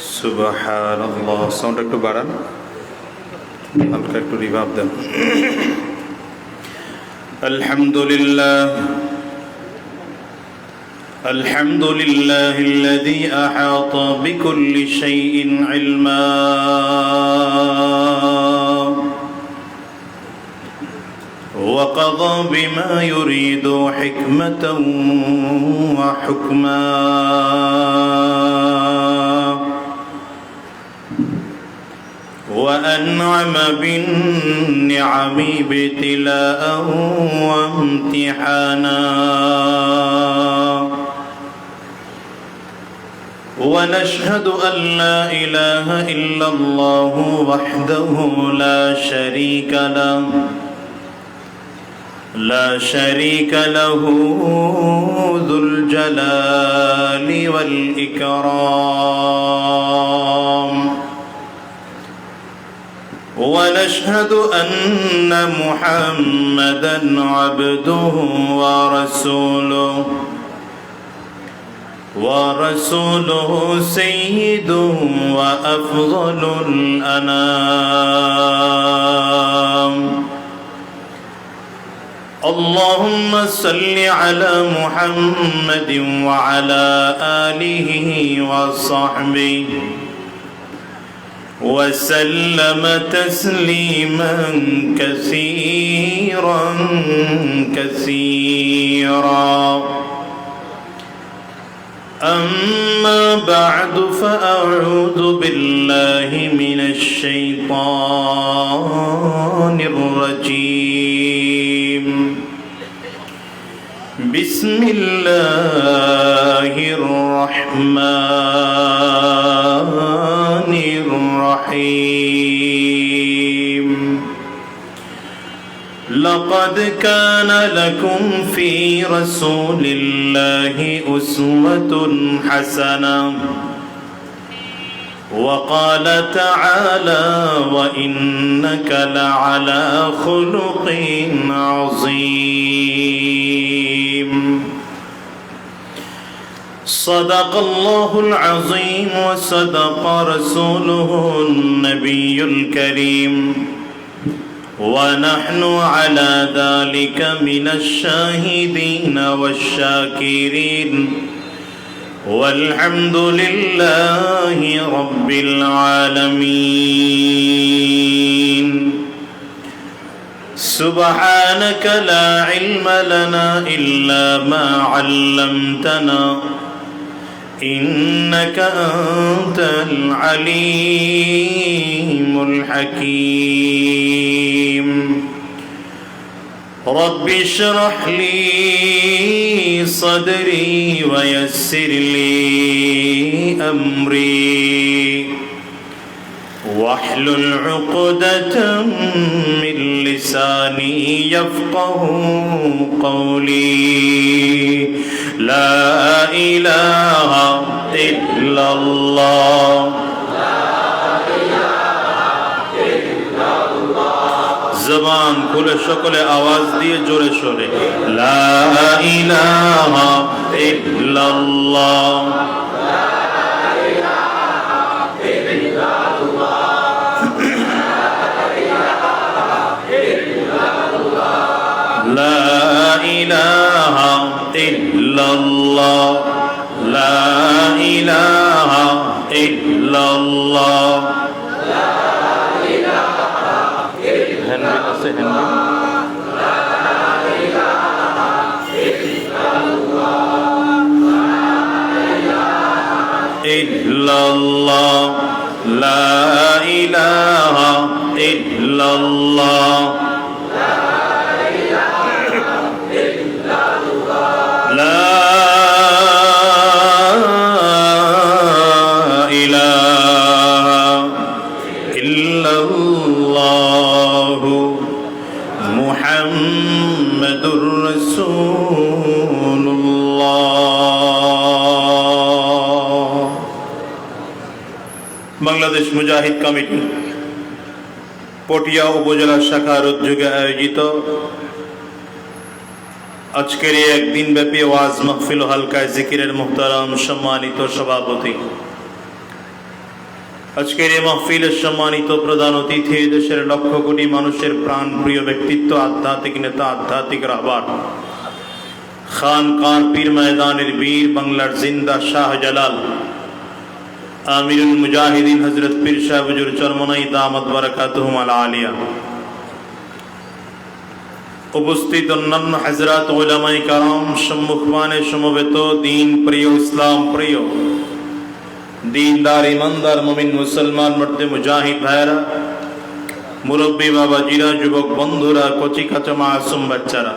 সুবহানাল্লাহ। সাউন্ড একটু বাড়ান, হালকা একটু রিভার্ব দেন। আলহামদুলিল্লাহ আলহামদুলিল্লাহিল্লাযী আহাতা বিকুল্লি শাইইন ইলমা ওয়া কাযা বিমা ইউরিদু হিকমাতান ওয়া হুকমা وأنعم بالنعم ابتلاء وامتحانا ونشهد أن لا إله إلا الله وحده لا شريك له ذو الجلال والإكرام ونشهد أن محمدًا عبده ورسوله سيد وأفضل الأنام اللهم صل على محمد وعلى آله وصحبه وسلم تسليما كثيرا أما بعد فأعوذ بالله من الشيطان الرجيم بسم الله الرحمن الرحيم لقد كان لكم في رسول الله أسوة حسنة وقال تعالى وإنك لعلى خلق عظيم صدق الله العظيم وصدق رسوله النبي الكريم ونحن على ذلك من الشاهدين والشاكرين والحمد لله رب العالمين سبحانك لا علم لنا إلا ما علمتنا إنك أنت العليم الحكيم رب اشرح لي صدري ويسر لي أمري واحلل عقدة من لساني يفقه قولي لا إله إلا الله জবান খুলে সকলে আওয়াজ দিয়ে জোরে সোরে লা ইলাহা ইল্লাল্লাহ লা ইলাহা ইল্লাল্লাহ লা ইলাহা ইল্লাল্লাহ illallah la ilaha illallah la ilaha illallah la ilaha illallah muhammadur rasulullah Bangladesh মুজাহিদ কমিটি পটিয়া উপজেলা শাখার উদ্যোগে আয়োজিত আজকের এই একদিন ব্যাপী ওয়াজ মাহফিল ও হালকায় জিকিরের মুহতারাম সম্মানিত সভাপতি আজকের এই মাহফিলের সম্মানিত প্রধান অতিথি, দেশের লক্ষ কোটি মানুষের প্রাণ প্রিয় ব্যক্তিত্ব, আধ্যাত্মিক নেতা, আধ্যাত্মিক রাহবার, খানকার পীর ময়দানের বীর, বাংলার জিন্দা শাহজালাল, আমিরুল মুজাহিদিন হযরত পীর সাহেব হুজুর চরমনাই দামাত বারাকাতুহুম আল আলিয়া, উপস্থিত অন্যান্য হযরত উলামায়ে কেরাম, সম্মুখমানে সমবেত দিন প্রিয়, ইসলাম প্রিয়, दीनदार ईमानदार मुमिन मुसलमान मर्दे मुजाहिद भाईरा, मुरब्बी बाबाजीरा, যুবক বন্ধুরা, কচি কাঁচা মাসুম বাচ্চারা,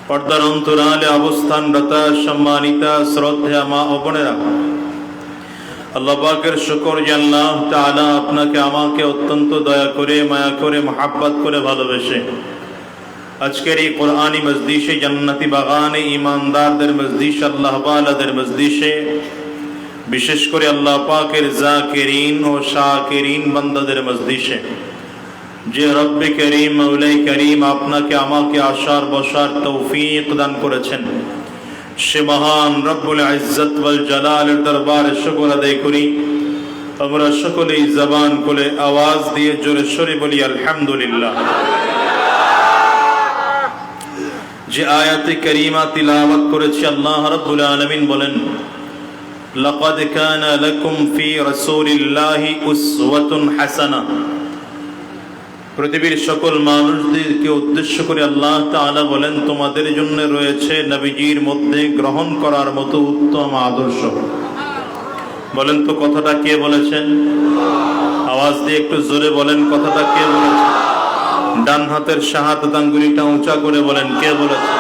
পর্দার অন্তরালে অবস্থানরত সম্মানিতা শ্রদ্ধেয় মা ও বোনেরা, আল্লাহ পাকের শুকর যে আল্লাহ তাআলা আপনাকে আমাকে অত্যন্ত দয়া করে, মায়া করে, মহব্বত করে ভালোবেসে আজকের এই কোরআনী মজলিসে, জান্নাতি বাগানে, ঈমানদারদের মজলিসে, আল্লাহ ওয়ালাদের মজলিসে, বিশেষ করে আল্লাহ পাকের জাকিরিন ও শাকিরিন বান্দাদের মজলিসে যে রব্বে করিম, মৌলাই করিম আপনাকে আমাকে আসার বসার তৌফিক দান করেছেন, সে মহান রব্বুল ইজ্জত ওয়াল জালালের দরবারে শুকর আদায় করি। আমরা সকলেই জবান খুলে আওয়াজ দিয়ে জোরে সোরে বলি আলহামদুলিল্লাহ। যে আয়াতে কারিমা তিলাওয়াত করেছি, আল্লাহ রাব্বুল আলামিন বলেন, لقد كان لكم في رسول الله أسوة حسنة। পৃথিবীর সকল মানুষদেরকে উদ্দেশ্য করে আল্লাহ তাআলা বলেন, তোমাদের জন্য রয়েছে নবীজির মধ্যে গ্রহণ করার মতো উত্তম আদর্শ। বলেন তো কথাটা কে বলেছেন? আওয়াজ দিয়ে একটু জোরে বলেন, কথাটা কে বলেছেন? ডান হাতের শাহাদাত আঙ্গুলিটা উঁচা করে বলেন, কে বলেছেন?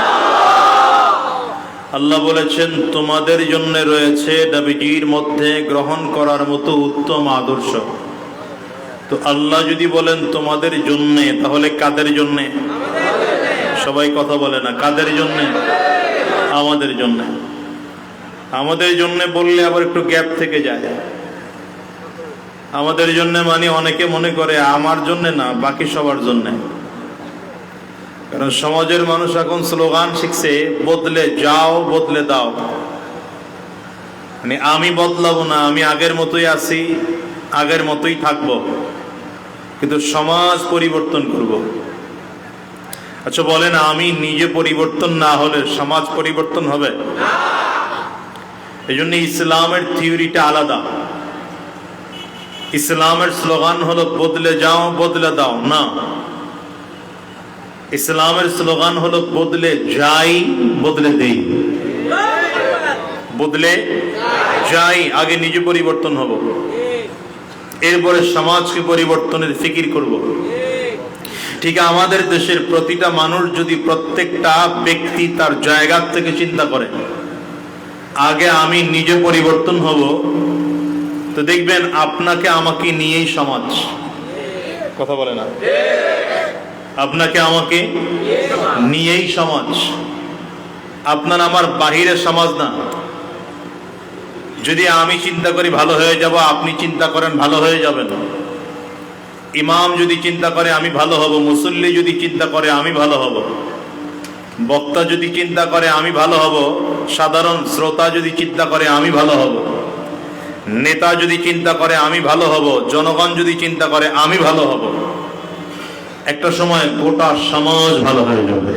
আল্লাহ বলেছেন, তোমাদের জন্য রয়েছে নবীজির মধ্যে গ্রহণ করার মতো উত্তম আদর্শ। তো আল্লাহ যদি বলেন তোমাদের জন্য, তাহলে কাদের জন্য? সবাই কথা বলে না, কাদের জন্য? আমাদের জন্য। আমাদের জন্য বললে আবার একটু গ্যাপ থেকে যায়। আমাদের জন্য মানে অনেকে মনে করে আমার জন্য না, বাকি সবার জন্য। কারণ সমাজের মানুষ এখন স্লোগান শিখছে, বদলে যাও বদলে দাও। মানে আমি বদলাবো না, আমি আগের মতোই আছি, আগের মতোই থাকবো, কিন্তু সমাজ পরিবর্তন করব। আচ্ছা বলেন, আমি নিজে পরিবর্তন না হলে সমাজ পরিবর্তন হবে? এই জন্য ইসলামের থিওরিটা আলাদা। ইসলামের স্লোগান হলো বদলে যাও বদলে দাও না, ইসলামের স্লোগান হলো বদলে যাই বদলে দেই। বদলে যাই, আগে নিজে পরিবর্তন হব, এরপরে সমাজকে পরিবর্তনের ফিকির করব। ঠিক আমাদের দেশের প্রতিটা মানুষ যদি প্রত্যেকটা ব্যক্তি তার জায়গা থেকে চিন্তা করে আগে আমি নিজে পরিবর্তন হব, তো দেখবেন আপনাকে আমাকে নিয়েই সমাজ। কথা বলে না? আপনাকে আমাকে নিয়েই সমাজ, আপনার আমার বাহিরের সমাজ না। যদি আমি চিন্তা করি ভালো হয়ে যাব, আপনি চিন্তা করেন ভালো হয়ে যাবেন। ইমাম যদি চিন্তা করে আমি ভালো হব, মুসল্লি যদি চিন্তা করে আমি ভালো হব, বক্তা যদি চিন্তা করে আমি ভালো হব, সাধারণ শ্রোতা যদি চিন্তা করে আমি ভালো হব, নেতা যদি চিন্তা করে আমি ভালো হব, জনগণ যদি চিন্তা করে আমি ভালো হব, একটা সময় গোটা সমাজ ভালো হয়ে যাবে।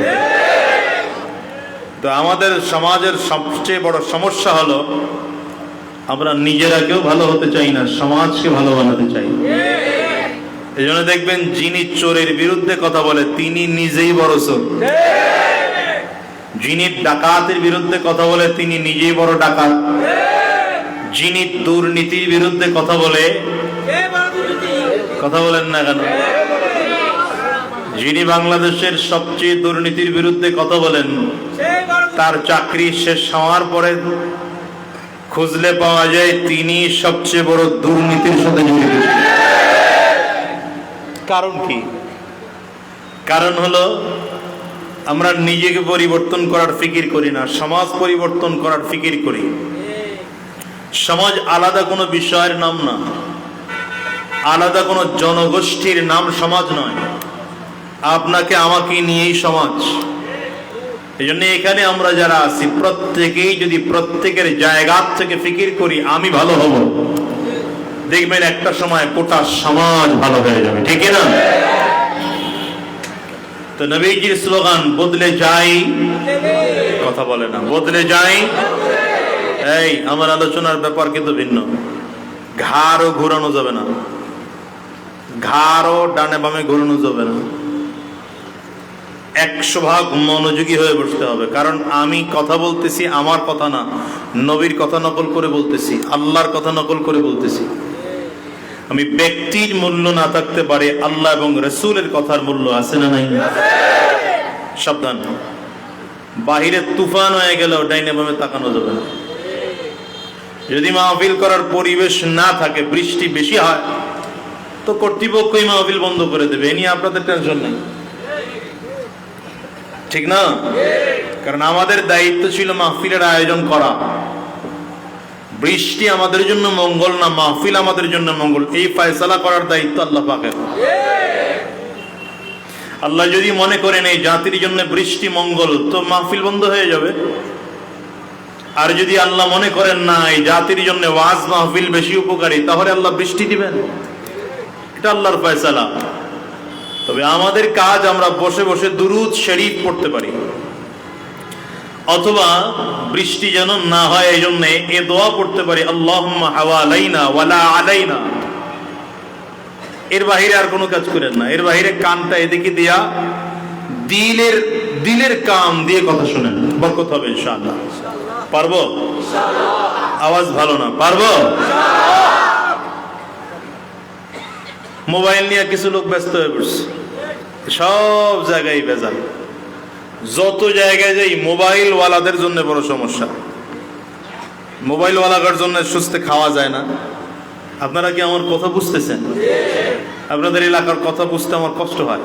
তো আমাদের সমাজের সবচেয়ে বড় সমস্যা হলো আমরা নিজেরা কেউ ভালো হতে চাই না, সমাজকে ভালো বানাতে চাই। এই জন্য দেখবেন যিনি চোরের বিরুদ্ধে কথা বলে তিনি নিজেই বড় চোর, যিনি ডাকাতের বিরুদ্ধে কথা বলে তিনি নিজেই বড় ডাকাত, যিনি দুর্নীতির বিরুদ্ধে কথা বলে, কথা বলেন না কেন, যিনি বাংলাদেশের সবচেয়ে দুর্নীতির বিরুদ্ধে কথা বলেন, তার চাকরি শেষ হওয়ার পরে খুঁজলে পাওয়া যায় তিনি সবচেয়ে বড় দুর্নীতির সাথে জড়িত। কারণ কি? কারণ হলো আমরা নিজেকে পরিবর্তন করার ফিকির করি না, সমাজ পরিবর্তন করার ফিকির করি। সমাজ আলাদা কোনো বিষয়ের নাম না, আলাদা কোনো জনগোষ্ঠীর নাম সমাজ নয়, আপনাকে আমাকে নিয়েই সমাজ। এই জন্য এখানে আমরা যারা আছি প্রত্যেকেই যদি প্রত্যেকের জায়গা থেকে ফিকির করি আমি ভালো হব, দেখবেন একটা সময় গোটা সমাজ ভালো হয়ে যাবে, ঠিক না? তো নবীজির স্লোগান বদলে যাই, কথা বলে না, বদলে যাই। এই আমার আলোচনার ব্যাপার কিন্তু ভিন্ন। ঘাড়ও ঘোরানো যাবে না, ঘাড়ও ডানে বামে ঘোরানো যাবে না। 100% মনোযোগী হয়ে বসতে হবে। কারণ আমি কথা বলতেছি আমার কথা না, নবীর কথা নকল করে বলতেছি, আল্লাহর কথা নকল করে বলতেছি। আমি ব্যক্তির মূল্য না থাকতে পারে, আল্লাহ এবং রাসূলের কথার মূল্য আছে না নাই? সাবধান, বাহিরে তুফান হয়ে গেল ডাইনে বামে তাকানো যাবে না। যদি মাহফিল করার পরিবেশ না থাকে, বৃষ্টি বেশি হয়, তো কর্তৃপক্ষই মাহফিল বন্ধ করে দেবে, এ নিয়ে আপনাদের টেনশন নেই, ঠিক না? কারণ আমাদের দায়িত্ব ছিল মাহফিলের আয়োজন করা। বৃষ্টি আমাদের জন্য মঙ্গল না, মাহফিল আমাদের জন্য মঙ্গল, এই ফয়সালা করার দায়িত্ব আল্লাহ পাকের। আল্লাহ যদি মনে করেন এই জাতির জন্য বৃষ্টি মঙ্গল, তো মাহফিল বন্ধ হয়ে যাবে। আর যদি আল্লাহ মনে করেন না এই জাতির জন্য ওয়াজ মাহফিল বেশি উপকারী, তাহলে আল্লাহ বৃষ্টি দিবেন। এটা আল্লাহর ফয়সালা। তবে আমাদের কাজ, আমরা বসে বসে দুরূদ শরীফ পড়তে পারি, অথবা বৃষ্টি যেন না হয় এই জন্য এ দোয়া পড়তে পারি, আল্লাহুম্মা হাওয়ালাইনা ওয়ালা আলাইনা। এর বাহিরে আর কোনো কাজ করেন না। এর বাহিরে কানটা এদিকে দিয়া দিলের কান দিয়ে কথা শুনেন, বরকত হবে ইনশাআল্লাহ। পারবো? আওয়াজ ভালো না, পারবো? মোবাইল নিয়ে কিছু লোক ব্যস্ত হয়ে পড়ছে, সব জায়গায় ভেজাল। যত জায়গায় যাই মোবাইল ওয়ালাদের জন্য বড় সমস্যা। মোবাইল ওয়ালাদের জন্য সুস্থে খাওয়া যায় না। আপনারা কি আমার কথা বুঝতেছেন? আপনাদের এলাকার কথা বুঝতে আমার কষ্ট হয়।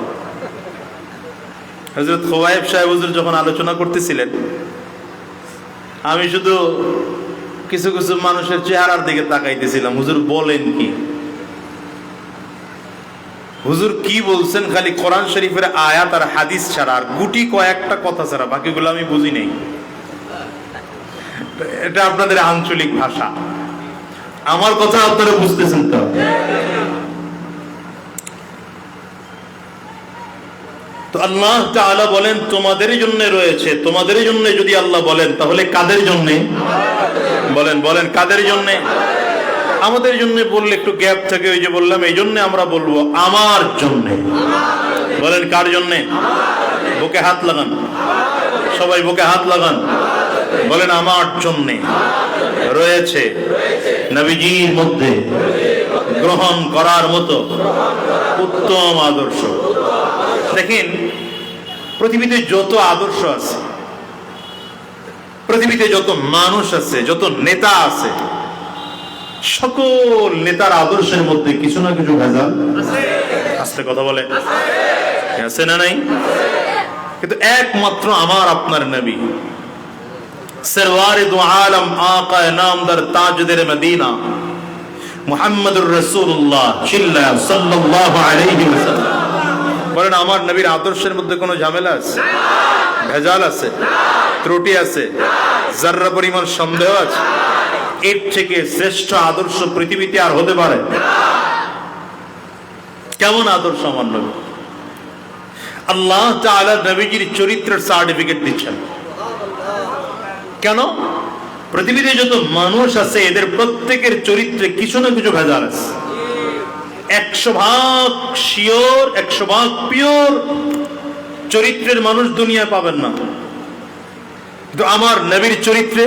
হযরত খোয়াইব সাহেব হুজুর যখন আলোচনা করতেছিলেন, আমি শুধু কিছু কিছু মানুষের চেহারার দিকে তাকাইতেছিলাম, হুজুর বলেন কি, হুজুর কি বলছেন, খালি কোরআন শরীফের আয়াত আর হাদিস ছাড়া, আর গুটি কয়েকটা কথা ছাড়া বাকিগুলো আমি বুঝি নাই। এটা আপনাদের আঞ্চলিক ভাষা, আমার কথা আপনারা বুঝতেছেন তো? তো আল্লাহ তাআলা বলেন তোমাদের জন্য রয়েছে, তোমাদের জন্য যদি আল্লাহ বলেন তাহলে কাদের জন্য বলেন? বলেন কাদের জন্য? আমাদের জন্য বললে একটু গ্যাপ থাকে, ওই যে বললাম, এই জন্য আমরা বলবো আমার জন্য। বলেন কার জন্য? বুকে হাত লাগান, সবাই বুকে হাত লাগান, বলেন আমার জন্য রয়েছে নবীজির মধ্যে গ্রহণ করার মতো উত্তম আদর্শ। দেখেন, পৃথিবীতে যত আদর্শ আছে, পৃথিবীতে যত মানুষ আছে, যত নেতা আছে, সকল নেতার আদর্শের মধ্যে কিছু না কিছু ভেজাল আছে। কথা বলে আছে না নাই? কিন্তু একমাত্র আমার আপনার নবী সরওয়ারে দু আলম আকা নামদার তাজদার মদিনা মুহাম্মদুর রাসূলুল্লাহ সাল্লাল্লাহু আলাইহি ওয়াসাল্লাম বলেন, আমার নবীর আদর্শের মধ্যে কোনো ঝামেলা আছে, ভেজাল আছে, ত্রুটি আছে, যাররা পরিমাণ সন্দেহ আছে? এর থেকে শ্রেষ্ঠ আদর্শ পৃথিবীতে আর হতে পারে? কেমন আদর্শ আমার নবী! আল্লাহ তাআলা নবীজির চরিত্রের সার্টিফিকেট দিচ্ছেন। কেন? পৃথিবীতে যত মানুষ আছে এদের প্রত্যেকের চরিত্রে কিছু না কিছু ভেজাল আছে। 100% শিওর, 100% পিওর চরিত্রের মানুষ দুনিয়ায় পাবেন না। কিন্তু আমার নবীর চরিত্রে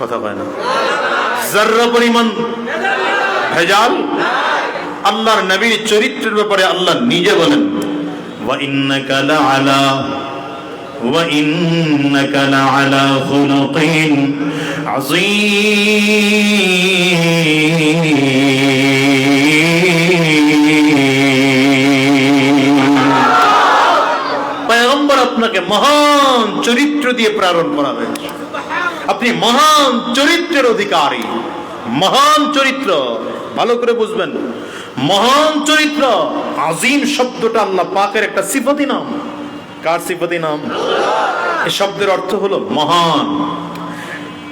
কথা হয় না, যাররা পরিমাণ ভেজাল। আল্লাহর নবীর চরিত্রের ব্যাপারে আল্লাহ নিজে বলেন, ওয়া ইন্নাকা লাআলা খুলুকিন আযীম। পয়গম্বর আপনাকে মহান চরিত্র দিয়ে প্রেরণ করা হয়েছে, আপনি মহান চরিত্রের অধিকারী। মহান চরিত্র ভালো করে বুঝবেন, মহান চরিত্র। আজিম শব্দটা আল্লাহ পাকের একটা সিফাতি নাম। কার সিফাতি নাম? এই শব্দের অর্থ হলো মহান।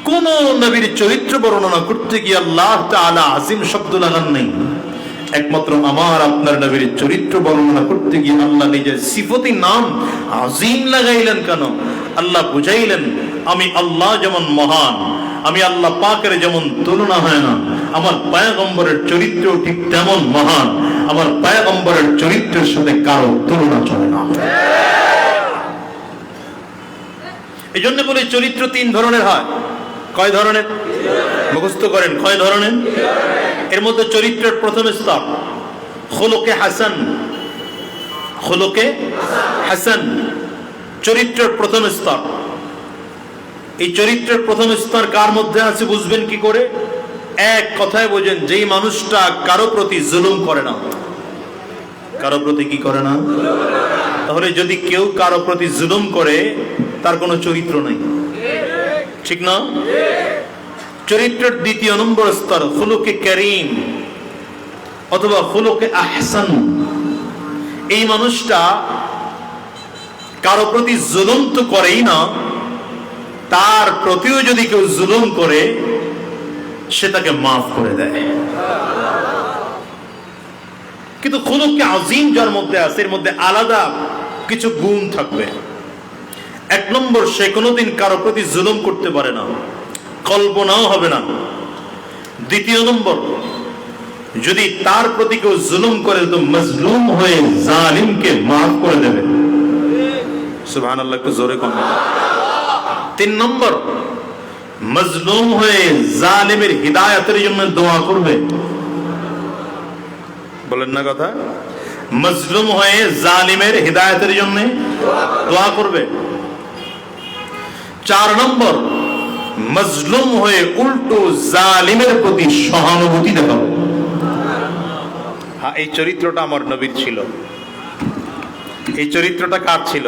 কোন নবীর চরিত্র বর্ণনা করতে গিয়ে আল্লাহ তাআলা আজিম শব্দ লাগান নাই। একমাত্র আমার আপনার নবীর চরিত্র বর্ণনা করতে গিয়ে আল্লাহ নিজের সিফতি নাম আজিম লাগাইলেন কেন? আল্লাহ বুঝাইলেন, আমি আল্লাহ যেমন মহান, আমি আল্লাহ পাকের যেমন তুলনা হয় না, আমার পয়গম্বরের চরিত্র ঠিক তেমন মহান। আমার পয়গম্বরের চরিত্রের সাথে কারো তুলনা চলে না। এই জন্য বলে চরিত্র তিন ধরনের হয়। কয় ধরনের? মুখস্থ করেন, কয় ধরনের? এর মধ্যে চরিত্রের প্রথম স্তর খুলুকে হাসান। খুলুকে হাসান চরিত্রের প্রথম স্তর। এই চরিত্রের প্রথম স্তর কার মধ্যে আছে বুঝবেন কি করে? এক কথায় বোঝেন, যেই মানুষটা কারো প্রতি জুলুম করে না। কারো প্রতি কি করে না? তাহলে যদি কেউ কারো প্রতি জুলুম করে তার কোনো চরিত্র নেই, ঠিক না? চরিত্রের দ্বিতীয় নম্বর স্তর খুলুকে কারীম অথবা খুলুকে আহসান। এই মানুষটা কারো প্রতি জুলুম তো করেই না, তার প্রতিও যদি কেউ জুলুম করে সে তাকে মাফ করে দেয়। কিন্তু খুলুকে আজিম যার মধ্যে আছে, এর মধ্যে আলাদা কিছু গুণ থাকবে। এক নম্বর, সে কোনোদিন কারো প্রতি জুলুম করতে পারে না, কল্পনাও হবে না। দ্বিতীয় নম্বর, যদি তার প্রতি কেউ জুলুম করে তো মজলুম হয়ে জালিমকে মাফ করে দেবে। সুবহানাল্লাহ, একটু জোরে কম। তিন নম্বর, মজলুম হয়ে জালিমের হিদায়াতের জন্য দোয়া করবে। বলেন না কথা? মজলুম হয়ে জালিমের হিদায়াতের জন্য দোয়া করবে। চার নম্বর, মজলুম হয়ে উল্টো জালিমের প্রতি সহানুভূতি দেখাবে। হ্যাঁ, এই চরিত্রটা আমার নবীর ছিল। এই চরিত্রটা কার ছিল?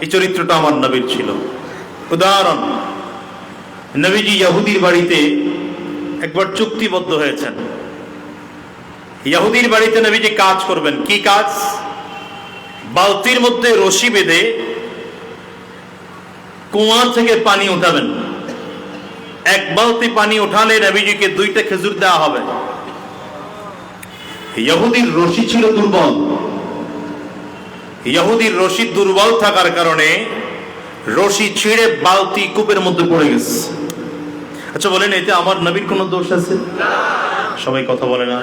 এই চরিত্রটা আমার নবীর ছিল। উদাহরণ, নবীজি ইহুদির বাড়িতে একবার চুক্তিবদ্ধ হয়েছেন। ইহুদির বাড়িতে নবীজি কাজ করবেন। কি কাজ? বালতির মধ্যে রশি বেঁধে কুয়া থেকে পানি উঠাবেন। এক বালতি পানি উঠালে নবীজিকে 2টা খেজুর দেওয়া হবে। ইহুদির রশি ছিল দুর্বল। ইহুদির রশি দুর্বল থাকার কারণে রশি ছিঁড়ে বালতি কূপের মধ্যে পড়ে গেছে। আচ্ছা বলেন, এতে আমার নবীর কোনো দোষ আছে? সবাই কথা বলে না।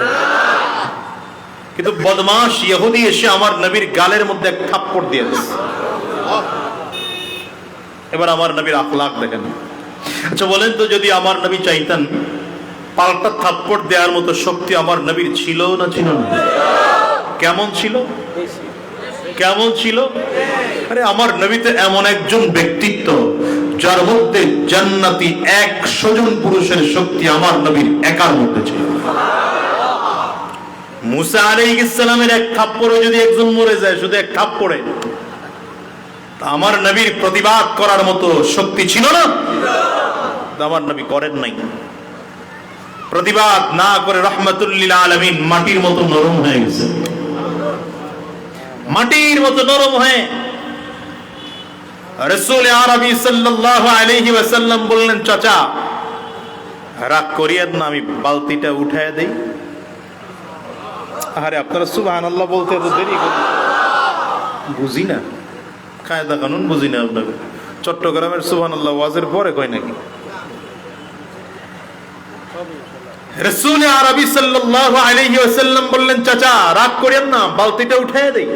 কিন্তু বদমাশ ইহুদি এসে আমার নবীর গালের মধ্যে এক থাপ্পড় দিয়েছে। এবার আমার নবীর আখলাক দেখেন। আচ্ছা বলেন তো, যদি আমার নবী চাইতেন, পাল্টা থাপ্পড় দেওয়ার মতো শক্তি আমার নবীর ছিল না ছিল না? কেমন ছিল? কেমন ছিল? আরে আমার নবীতে এমন একজন ব্যক্তিত্ব যার মধ্যে জান্নাতি 100 জন পুরুষের শক্তি আমার নবীর একার মধ্যে ছিল। মুসা আলাইহিস সালামের এক থাপ্পড়ে যদি একজন মরে যায়, শুধু এক থাপ্পড়ে, আমার নবীর প্রতিবাদ করার মতো শক্তি ছিল না? আমার নবী করেন নাই। প্রতিবাদ না করে রাহমাতুল লিল আলামিন মাটির মতো নরম হয়ে গেছে। মাটির মতো নরম হয়ে রাসূল আরবি সাল্লাল্লাহু আলাইহি ওয়াসাল্লাম বললেন, চাচা রাগ করিয়েন না, আমি বালতিটা উঠায় দেই। আরে আপনারা সুবহানাল্লাহ বলতে এত দেরি করেন? বুঝি না, কায়দা কানুন বুঝি না আপনাদের। চট্টগ্রামের সুবহানাল্লাহ ওয়াজের পরে কয় নাকি? রাসূল আরবি সাল্লাল্লাহু আলাইহি ওয়াসাল্লাম বললেন, চাচা রাগ করেন না, বালতিটা উঠায় দেই।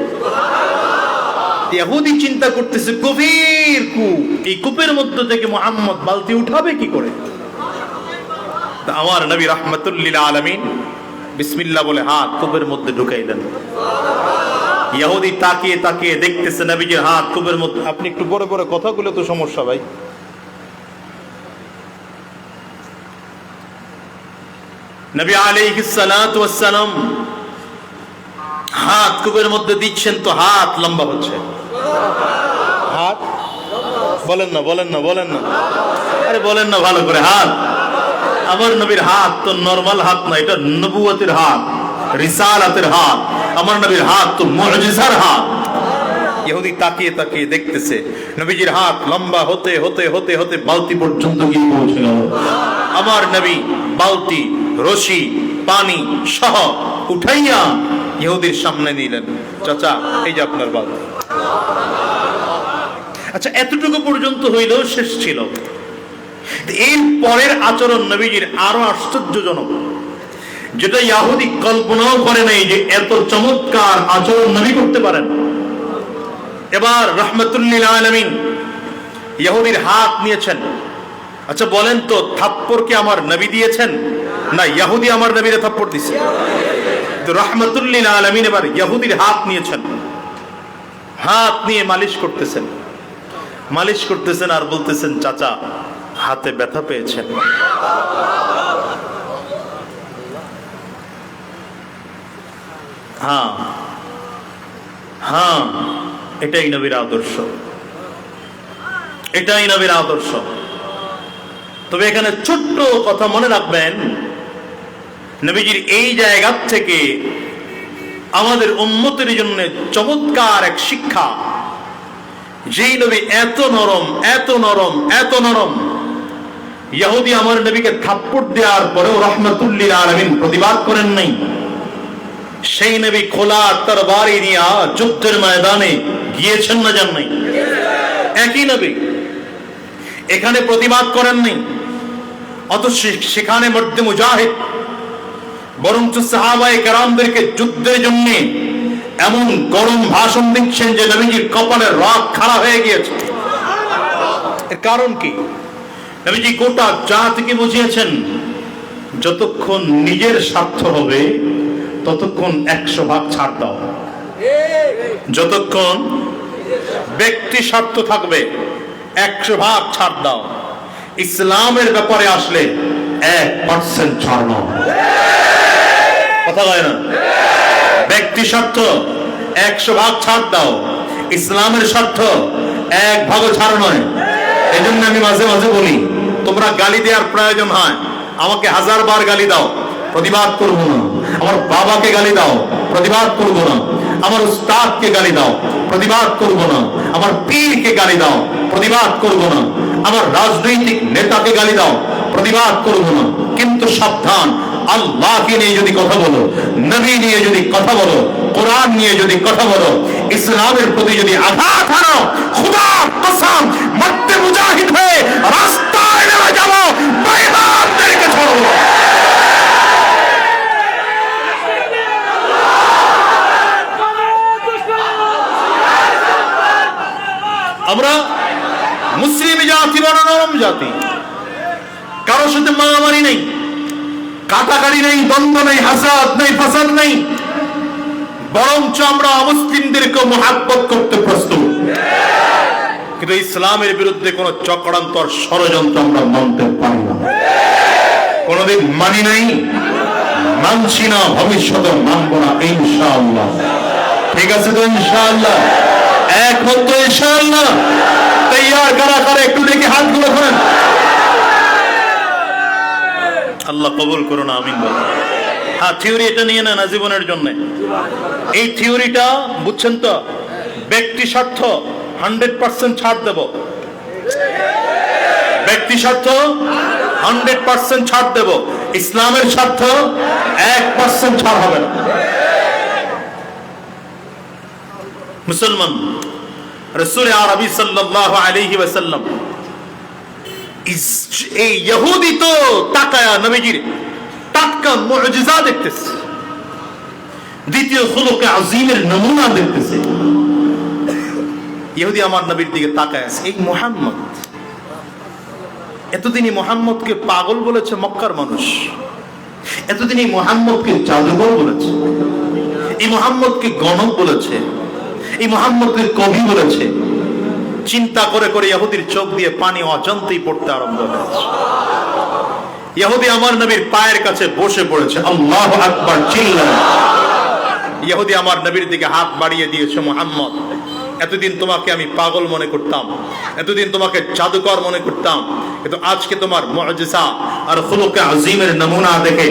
ইহুদি চিন্তা করতেছে, গভীর কূপ, এই কূপের মধ্য থেকে মুহাম্মদ বালতি উঠাবে কি করে? আমার নবী রাহমাতুল লিল আলামিন বিসমিল্লাহ বলে হাত কূপের মধ্যে ঢুকাইলেন। ইহুদি তাকিয়ে তাকিয়ে দেখতেছে নবীজির হাত কূপের মধ্যে। আপনি একটু বড় বড় কথাগুলো তো সমস্যা ভাই। নবী আলাইহিস সালাতু ওয়াস সালাম হাত কূপের মধ্যে দিচ্ছেন তো হাত লম্বা হচ্ছে। হাত বলেন না, বলেন না, বলেন না, আরে বলেন না ভালো করে। হাত, আমার নবীর হাত তো নরমাল হাত না, এটা নবুয়তের হাত, রিসালাতের হাত। আমার নবীর হাত তো মুজিজার হাত। ইহুদি তাকিয়ে তাকিয়ে দেখতেছে, নবীজির হাত লম্বা হতে হতে হতে হতে বালতি পর্যন্ত গিয়ে পৌঁছে গেল। আমার নবী বালতি, রশি, পানি সহ উঠাইয়া ইহুদির সামনে নিলেন। চাচা, এই যে আপনার বালতি। আচ্ছা, এতটুকু পর্যন্ত হইলেও শেষ ছিল। এর পরের আচরণ নবীজির আরো আশ্চর্যজনক, যেটা ইহুদি কল্পনাও করে নাই যে এত চমৎকার আচরণ নবী করতে পারেন। এবার রাহমাতুল্লিল আলামিন ইহুদির হাত নিয়েছেন। আচ্ছা বলেন তো, থাপ্পড় কি আমার নবী দিয়েছেন না ইহুদি আমার নবীরে থাপ্পড় দিয়েছে? তো রাহমাতুল্লিল আলামিন এবার ইহুদির হাত নিয়েছেন, হাত নিয়ে মালিশ করতেছেন, মালিশ করতেছেন আর বলতেছেন, চাচা হাতে ব্যথা পেয়েছেন? হ্যাঁ হ্যাঁ, এটাই নবীর আদর্শ, এটাই নবীর আদর্শ। তবে এখানে ছোট্ট কথা মনে রাখবেন, নবীজির এই জায়গা থেকে আমাদের উম্মতের জন্য চমৎকার এক শিক্ষা। যেই নবী এত নরম, এত নরম, এত নরম, ইহুদি আমার নবীকে থাপ্পড় দেওয়ার পরেও রাহমাতুল্লিল আলামিন প্রতিবাদ করেন নাই। সেই নবী খোলা তরবারি নিয়ে যুদ্ধের ময়দানে গিয়েছেন না যান নাই? একই নবী এখানে প্রতিবাদ করেন নাই। অথচ সেখানে মধ্যে মুজাহিদ বরঞ্চ সাহাবায়ে কেরামদেরকে যুদ্ধের জন্য এমন গরম ভাষণ দিচ্ছেন যে নবীজির কপালের রগ খাড়া হয়ে গিয়েছে। এর কারণ কি? নবীজি গোটা জাতিকে বুঝিয়েছেন, যতক্ষণ নিজের স্বার্থ হবে ততক্ষণ 100 ভাগ ছাড় দাও। যতক্ষণ ব্যক্তি স্বার্থ থাকবে 100 ভাগ ছাড় দাও। ইসলামের ব্যাপারে আসলে 1% ছাড় নাও। কথা বলে না? ব্যক্তি স্বার্থ 100 ভাগ ছাড় দাও, ইসলামের স্বার্থ 1 ভাগও ছাড় নয়। এই জন্য আমি মাঝে মাঝে বলি, তোমরা গালি দেওয়ার প্রয়োজন হয় আমাকে 1000 বার গালি দাও, প্রতিবাদ করবো না। আমার বাবাকে গালি দাও, প্রতিবাদ করবো না। আমার উস্তাদকে গালি দাও, প্রতিবাদ করবো না। আমার পীরকে গালি দাও, প্রতিবাদ করবো না। আমার রাজনৈতিক নেতাকে গালি দাও, প্রতিবাদ করবো না। কিন্তু সাবধান, আল্লাহকে নিয়ে যদি কথা বলো, নবী নিয়ে যদি কথা বলো, কোরআন নিয়ে যদি কথা বলো, ইসলামের প্রতি যদি আঘাত হানো, খোদার কসম মধ্যে মুজাহিদ হয়ে রাস্তায় নেমে যাবো, বেঈমানদেরকে ছাড়বো। আমরা মুসলিম জাতি বড় নরম জাতি, কারোর সাথে মারামারি নেই, কাটাকাটি নেই, দ্বন্দ্ব নেই, হাসাদ নেই, ফাসাদ নেই। বরঞ্চ আমরা অমুসলিমদেরকে মুহাব্বত করতে প্রস্তুত। কিন্তু ইসলামের বিরুদ্ধে কোন চক্রান্ত আর ষড়যন্ত্র আমরা মানতে পারি না, কোনদিন মানি নাই, মানছি না, ভবিষ্যতে মানব না ইনশাআল্লাহ। ঠিক আছে তো ইনশাআল্লাহ? একমাত্র ইনশাআল্লাহ। তৈয়ার কারা কারা একটু দেখি হাতগুলো করেন। আল্লাহ কবুল করুন, আমিন বলেন। হ্যাঁ, থিওরি এটা নিয়ে নেন জীবনের জন্য। এই থিওরিটা বুঝছেন তো? ব্যক্তি স্বার্থ 100% ছাড় দেব, ব্যক্তি স্বার্থ 100% ছাড় দেব, ইসলামের স্বার্থ 1% ছাড় হবে না। মুসলমান রাসূল আরবি সাল্লাল্লাহু আলাইহি ওয়াসাল্লাম এই ইহুদি তো তাকায়া নবীজির টাটকা মুজিজা দেখতেছে, দ্বিতীয় খুলুকে আযীমের নমুনা দেখতেছে। ইহুদি আমার নবীর দিকে তাকায় আছে, এই মুহাম্মদ, এতদিনই মুহাম্মদকে পাগল বলেছে মক্কার মানুষ, এতদিনই মুহাম্মদকে জাদুকর বলেছে, এই মুহাম্মদকে গণক বলেছে, এই মুহাম্মদকে কবি বলেছে। চিন্তা করে করে ইহুদির চোখ দিয়ে পানি অজান্তেই পড়তে আরম্ভ হয়েছে। ইহুদি আমার নবীর পায়ের কাছে বসে পড়েছে, আল্লাহু আকবার চিল্লান। ইহুদি আমার নবীর দিকে হাত বাড়িয়ে দিয়েছে, মুহাম্মদ, এতদিন তোমাকে আমি পাগল মনে করতাম, এতদিন তোমাকে জাদুকর মনে করতাম, কিন্তু আজকে তোমার মুজিজা আর খুলুকে আযীমের নমুনা দেখে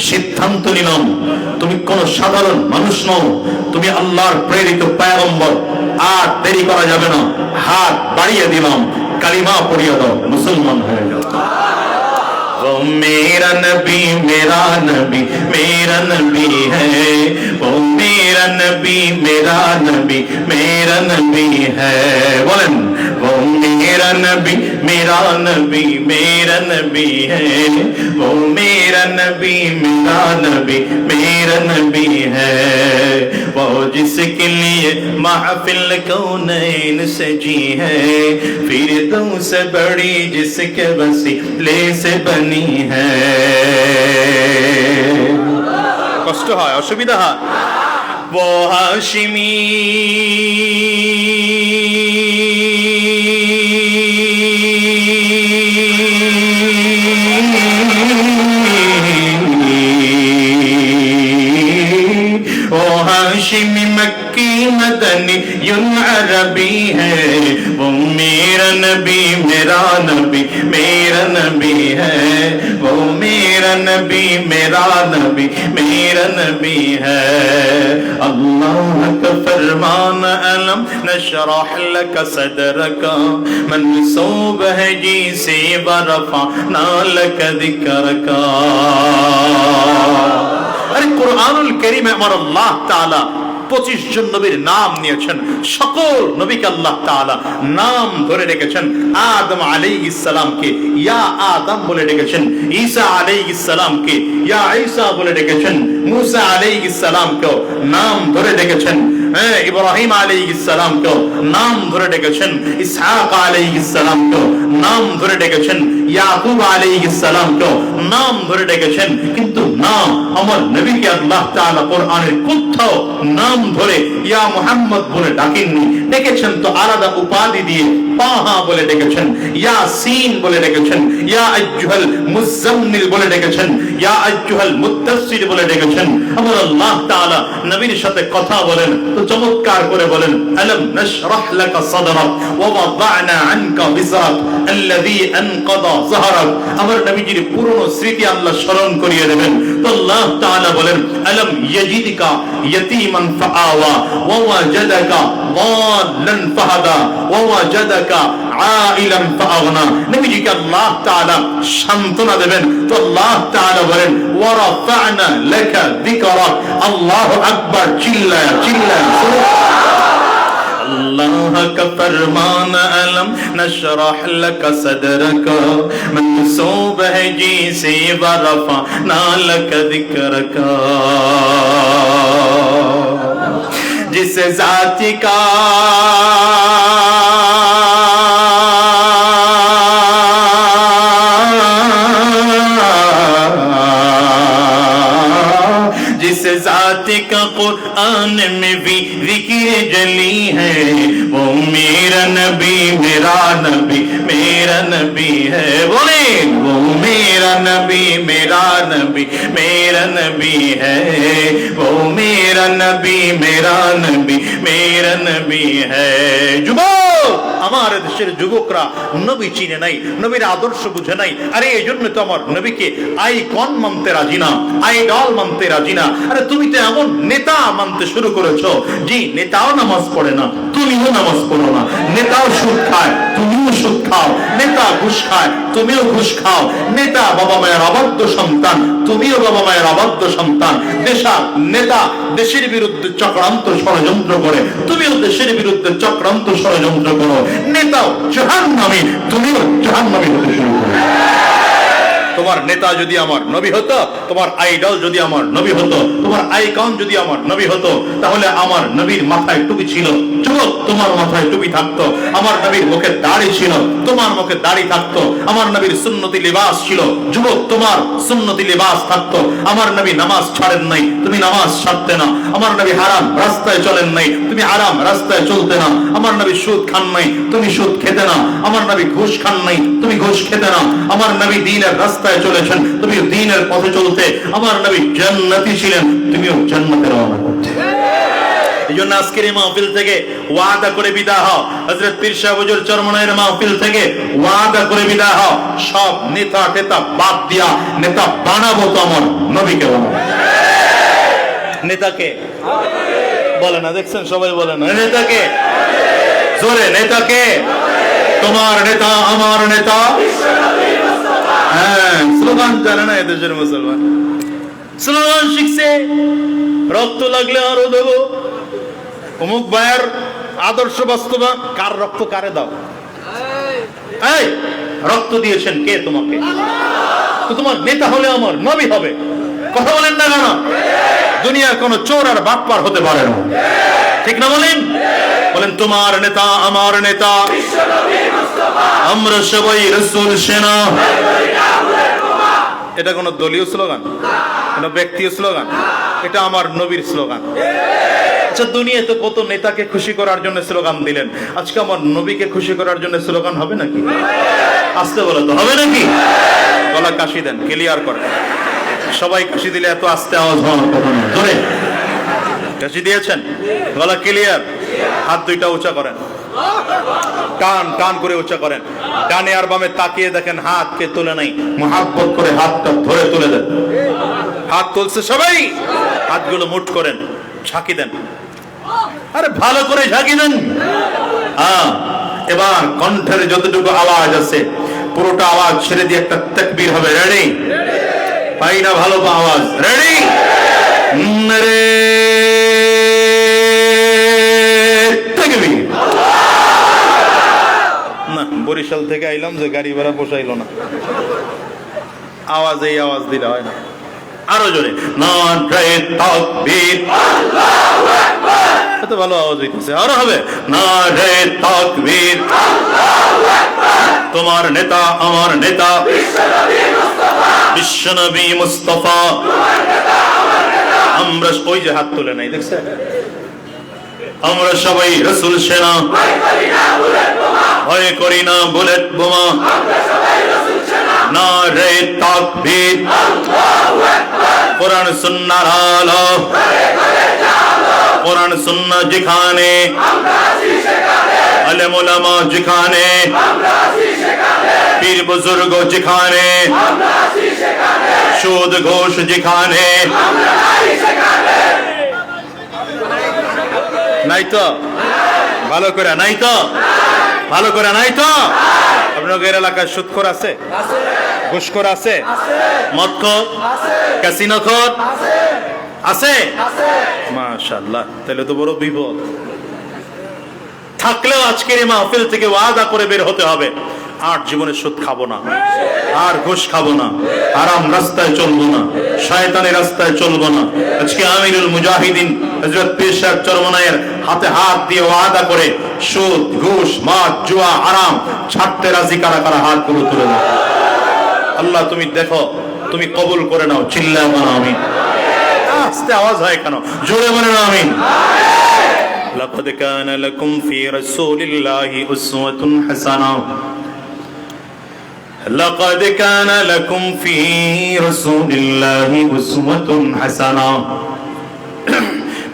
সিদ্ধান্ত নিলাম তুমি কোন সাধারণ মানুষ নও, তুমি আল্লাহর প্রেরিত পয়গম্বর, আর দেরি করা যাবে না, হাত বাড়িয়ে দিলাম, কালিমা পড়িয়ে দাও, মুসলমান হয়ে যাও। वो मेरा नबी मेरा नबी मेरा नबी है, वो मेरा नबी मेरा नबी मेरा नबी है, बोलें वो मेरा नबी मेरा नबी मेरा नबी है, वो मेरा नबी मेरा नबी मेरा नबी है, वो जिसके लिए महफिल कौनैन सजी है, फिरदौस से बड़ी जिसके वसीले से बनी है। কষ্ট হয়, অসুবিধা হয়। वो हाशिमी ओ हाशिमी मक्की मदनी युन अरबी है, वो मेरा नबी मेरा नबी मेरा नबी है, वो मेरा नबी मेरा नबी मेरा नबी है। अल्लाह का फरमान अलम नशरह लक सदरक मन सूब है जी से बरफा नालक दिक्रक। अरे कुरानुल करीम में अमर अल्लाह ताला 25 জন নবীর নাম নিয়েছেন, সকল নবীকে আল্লাহ তাআলা নাম ধরে রেখেছেন। আদম আলাইহিস সালামকে ইয়া আদম বলে ডেকেছেন, ঈসা আলাইহিস সালামকে ইয়া ঈসা বলে ডেকেছেন, মুসা আলাইহিস সালামকেও নাম ধরে ডেকেছেন, ইব্রাহিম আলাইহিস সালামকেও নাম ধরে ডেকেছেন, ইসহাক আলাইহিস সালামকেও নাম ধরে ডেকেছেন, ইয়াকুব আলাইহিস সালামকেও নাম ধরে ডেকেছেন। কিন্তু নাম আমার নবীকে আল্লাহ তাআলা কোরআনের কোথাও নাম ধরে ইয়া মুহাম্মদ বলে ডাকেননি, ডেকেছেন তো আলাদা উপাধি দিয়ে, তাহা বলে ডেকেছেন, ইয়াসিন বলে ডেকেছেন, ইয়া আইয়ুহাল মুজাম্মিল বলে ডেকেছেন, ইয়া আইয়ুহাল মুদ্দাসসির বলে ডেকেছেন। আমার আল্লাহ তাআলা নবীর সাথে কথা বলেন তো চমৎকার করে বলেন, আলাম নাশরাহ লাকা সাদরাক ওয়া ওয়াদা'না আনকা বিজরাক আল্লাযী আনকাদা যাহরাক। আমার নবীজির পুরনো স্মৃতি আল্লাহ স্মরণ করিয়ে দেবেন। তো আল্লাহ তাআলা বলেন, আলাম ইয়াজিদকা ইয়াতীমান ফাআওয়া ওয়া ওয়াজাদাকা দাল্লান ফাহাদা ওয়া ওয়াজাদাকা আইলান ফাআগনা। নবীজিকে আল্লাহ তাআলা সান্ত্বনা দেবেন। তো আল্লাহ তাআলা বলেন, ওয়া রাফা'না লাকা যিকরাক। আল্লাহু আকবার, চিল্লায়া চিল্লায়া अल्लाह का फरमान अलम नशरह लक सदरक मनसूब है जी से वरफा नालक दिक्रक। जिस जाति का जिस जाति का कुरान में भी जिक्र जली है, वो मेरा नबी मेरा नबी मेरा नबी है। बोले वो मेरा नबी मेरा नबी मेरा नबी है, वो मेरा नबी मेरा नबी मेरा नबी है। যুবক, আমার দেশের যুবকরা নবী চিনে নাই, নবীর আদর্শ বুঝে নাই। আরে এই জন্য তো আমার নবীকে আইকন মানতে রাজি না, আইডল মানতে রাজি না। আরে তুমি তো এমন নেতা মানতে শুরু করেছো, জি নেতাও নামাজ পড়ে না, তুমিও নামাজ পড়ো না। নেতাও সুদ খায়, তুমিও সুদ খাও। নেতা ঘুষ খায়, তুমিও ঘুষ খাও। নেতা বাবা মায়ের অবাধ্য সন্তান, তুমিও বাবা মায়ের অবাধ্য সন্তান। নেতা দেশের বিরুদ্ধে চক্রান্ত ষড়যন্ত্র করে, তুমিও দেশের বিরুদ্ধে চক্রান্ত ষড়যন্ত্র করো। নেতাও জাহান্নামী, তুমিও জাহান্নামী হতে শুরু করো। তোমার নেতা যদি আমার নবী হতো, তোমার আইডল যদি আমার নবী হতো, তোমার আইকন যদি আমার নবী হতো, তাহলে আমার নবীর মাথায় টুপি ছিল, যুবক তোমার মাথায় টুপি থাকতো। আমার নবীর মুখে দাড়ি ছিল, তোমার মুখে দাড়ি থাকতো। আমার নবীর সুন্নতি লিবাস ছিল, যুবক তোমার সুন্নতি লিবাস থাকতো। আমার নবী নামাজ ছাড়েন নাই, তুমি নামাজ ছাড়তে না। আমার নবী হারাম রাস্তায় চলেন নাই, তুমি হারাম রাস্তায় চলতে না। আমার নবী সুদ খান নাই, তুমি সুদ খেতে না। আমার নবী ঘুষ খান নাই, তুমি ঘুষ খেতে না। আমার নবী দ্বীনের রাস্তায় চলেছেন, তুমি দ্বীনের পথে চলতে। আমার নবী জান্নাতি ছিলেন, তুমিও জান্নাতে রওনা করতে। এইজন্য আজকের এই মাহফিল থেকে ওয়াদা করে বিদায় হও। হযরত পীর সাহেব হুজুর চরমনাইয়ের মাহফিল থেকে ওয়াদা করে বিদায় হও, সব নেতা টেতা বাদ দিয়া নেতা বানাবো তো আমার নবীকে বানাবো। নেতাকে বলে না, দেখছেন সবাই বলে না। নেতাকে জোরে, নেতাকে, তোমার নেতা আমার নেতা। হ্যাঁ, স্লোগান জানে না এদেশের মুসলমান, স্লোগান শিখছে, রক্ত লাগলে আরো দেব, অমুক ভাইয়ের আদর্শ বাস্তবায়ন। কার রক্ত কারে দাও? এই রক্ত দিয়েছেন কে তোমাকে? তো তোমার নেতা হলে আমার নবী হবে। কথা বলেন না কেন? দুনিয়ার কোন চোর আর বাটপার হতে পারে না, ঠিক না? বলেন বলেন, তোমার নেতা আমার নেতা, আমরা সবাই রাসূল সেনা। এটা কোন দলীয় স্লোগান, কোন ব্যক্তির স্লোগান? এটা আমার নবীর স্লোগান। আচ্ছা, দুনিয়াতে কত নেতাকে খুশি করার জন্য স্লোগান দিলেন, আজকে আমার নবীকে খুশি করার জন্য স্লোগান হবে নাকি? আসতে বলে তো হবে নাকি? গলা কাশি দেন, ক্লিয়ার করেন। সবাই কাশি দিলে এত আস্তে আওয়াজ হওয়ার কথা না। ধরে কাশি দিয়েছেন, গলা ক্লিয়ার। হাত দুইটা উঁচা করেন, টান টান করে উঁচা করেন। ডানে আর বামে তাকিয়ে দেখেন হাতকে তুলে নাই, মুহাব্বত করে হাতটা ধরে তুলে দেন। হাত তুলছে সবাই, হাতগুলো মুঠ করেন, ঝাঁকি দেন। আরে ভালো করে ঝাঁকি দেন। এবার কণ্ঠের যতটুকু আওয়াজ আছে পুরোটা আওয়াজ ছেড়ে দিয়ে একটা তাকবীর হবে। রেডি? পাই না ভালো আওয়াজ? রেডি? রে তাকবীর। না, বরিশাল থেকে আইলাম যে গাড়ি ভাড়া পোষাইলো না, আওয়াজ এই আওয়াজ দিলে হয় না। আরো জোরে, নারে তাকবীর, আল্লাহু আকবার। এত ভালো আওয়াজ হইতেছে, আরো হবে, নারে তাকবীর, আল্লাহু আকবার। তোমার নেতা আমার নেতা, বিশ্বনবী মুস্তাফা, তোমার নেতা আমার নেতা। আমরা ওই যে হাত তুলে নাই, দেখছেন? আমরা সবাই রাসূল সেনা, ভয় করি না বুলেট বোমা। আমরা সবাই রাসূল সেনা, নারে তাকবীর, আল্লাহু আকবার। কোরআন সুন্নাহর আলো, ঘরে ঘরে জালো। কোরআন সুন্নাহ যেখানে, আমরা আছি সেখানে। আলেম ওলামা যেখানে, আমরা আছি সেখানে। পীর বুজুর্গ যেখানে, আমরা আছি সেখানে। সুদ ঘোষ যেখানে, আমরা নাই সেখানে। নাই তো? ভালো করে নাই তো? ভালো করে নাই তো? আপনাদের এলাকায় সুদখোর আছে? ঘুষখোর আছে? মদখোর? ক্যাসিনোখোর? আছে? মাশাআল্লাহ, তাহলে তো বড় বিপদ। থাকলেও আজকের এই মাহফিল থেকে ওয়াদা করে বের হতে হবে, আর জীবনে সুদ খাবো না, আর ঘুষ খাবো না, হারাম রাস্তায় চলবো না, শয়তানের রাস্তায় চলবো না। আজকে আমিরুল মুজাহিদিন হযরত পীর সাহেব চরমনায়ের হাতে হাত দিয়ে ওয়াদা করে সুদ ঘুষ মদ জুয়া হারাম ছাড়তে রাজি কারা কারা হাত গুলো তুলে দাও। আল্লাহ তুমি দেখো, তুমি কবুল করে নাও। চিল্লাও না আমিন। আস্তে আওয়াজ হয় কেন? জোরে বলে না আমিন। লাকাদ কানা লাকুম ফি রাসূলিল্লাহি উসওয়াতুন হাসানাহ। لقد كان لكم في رسول الله أسوة حسنة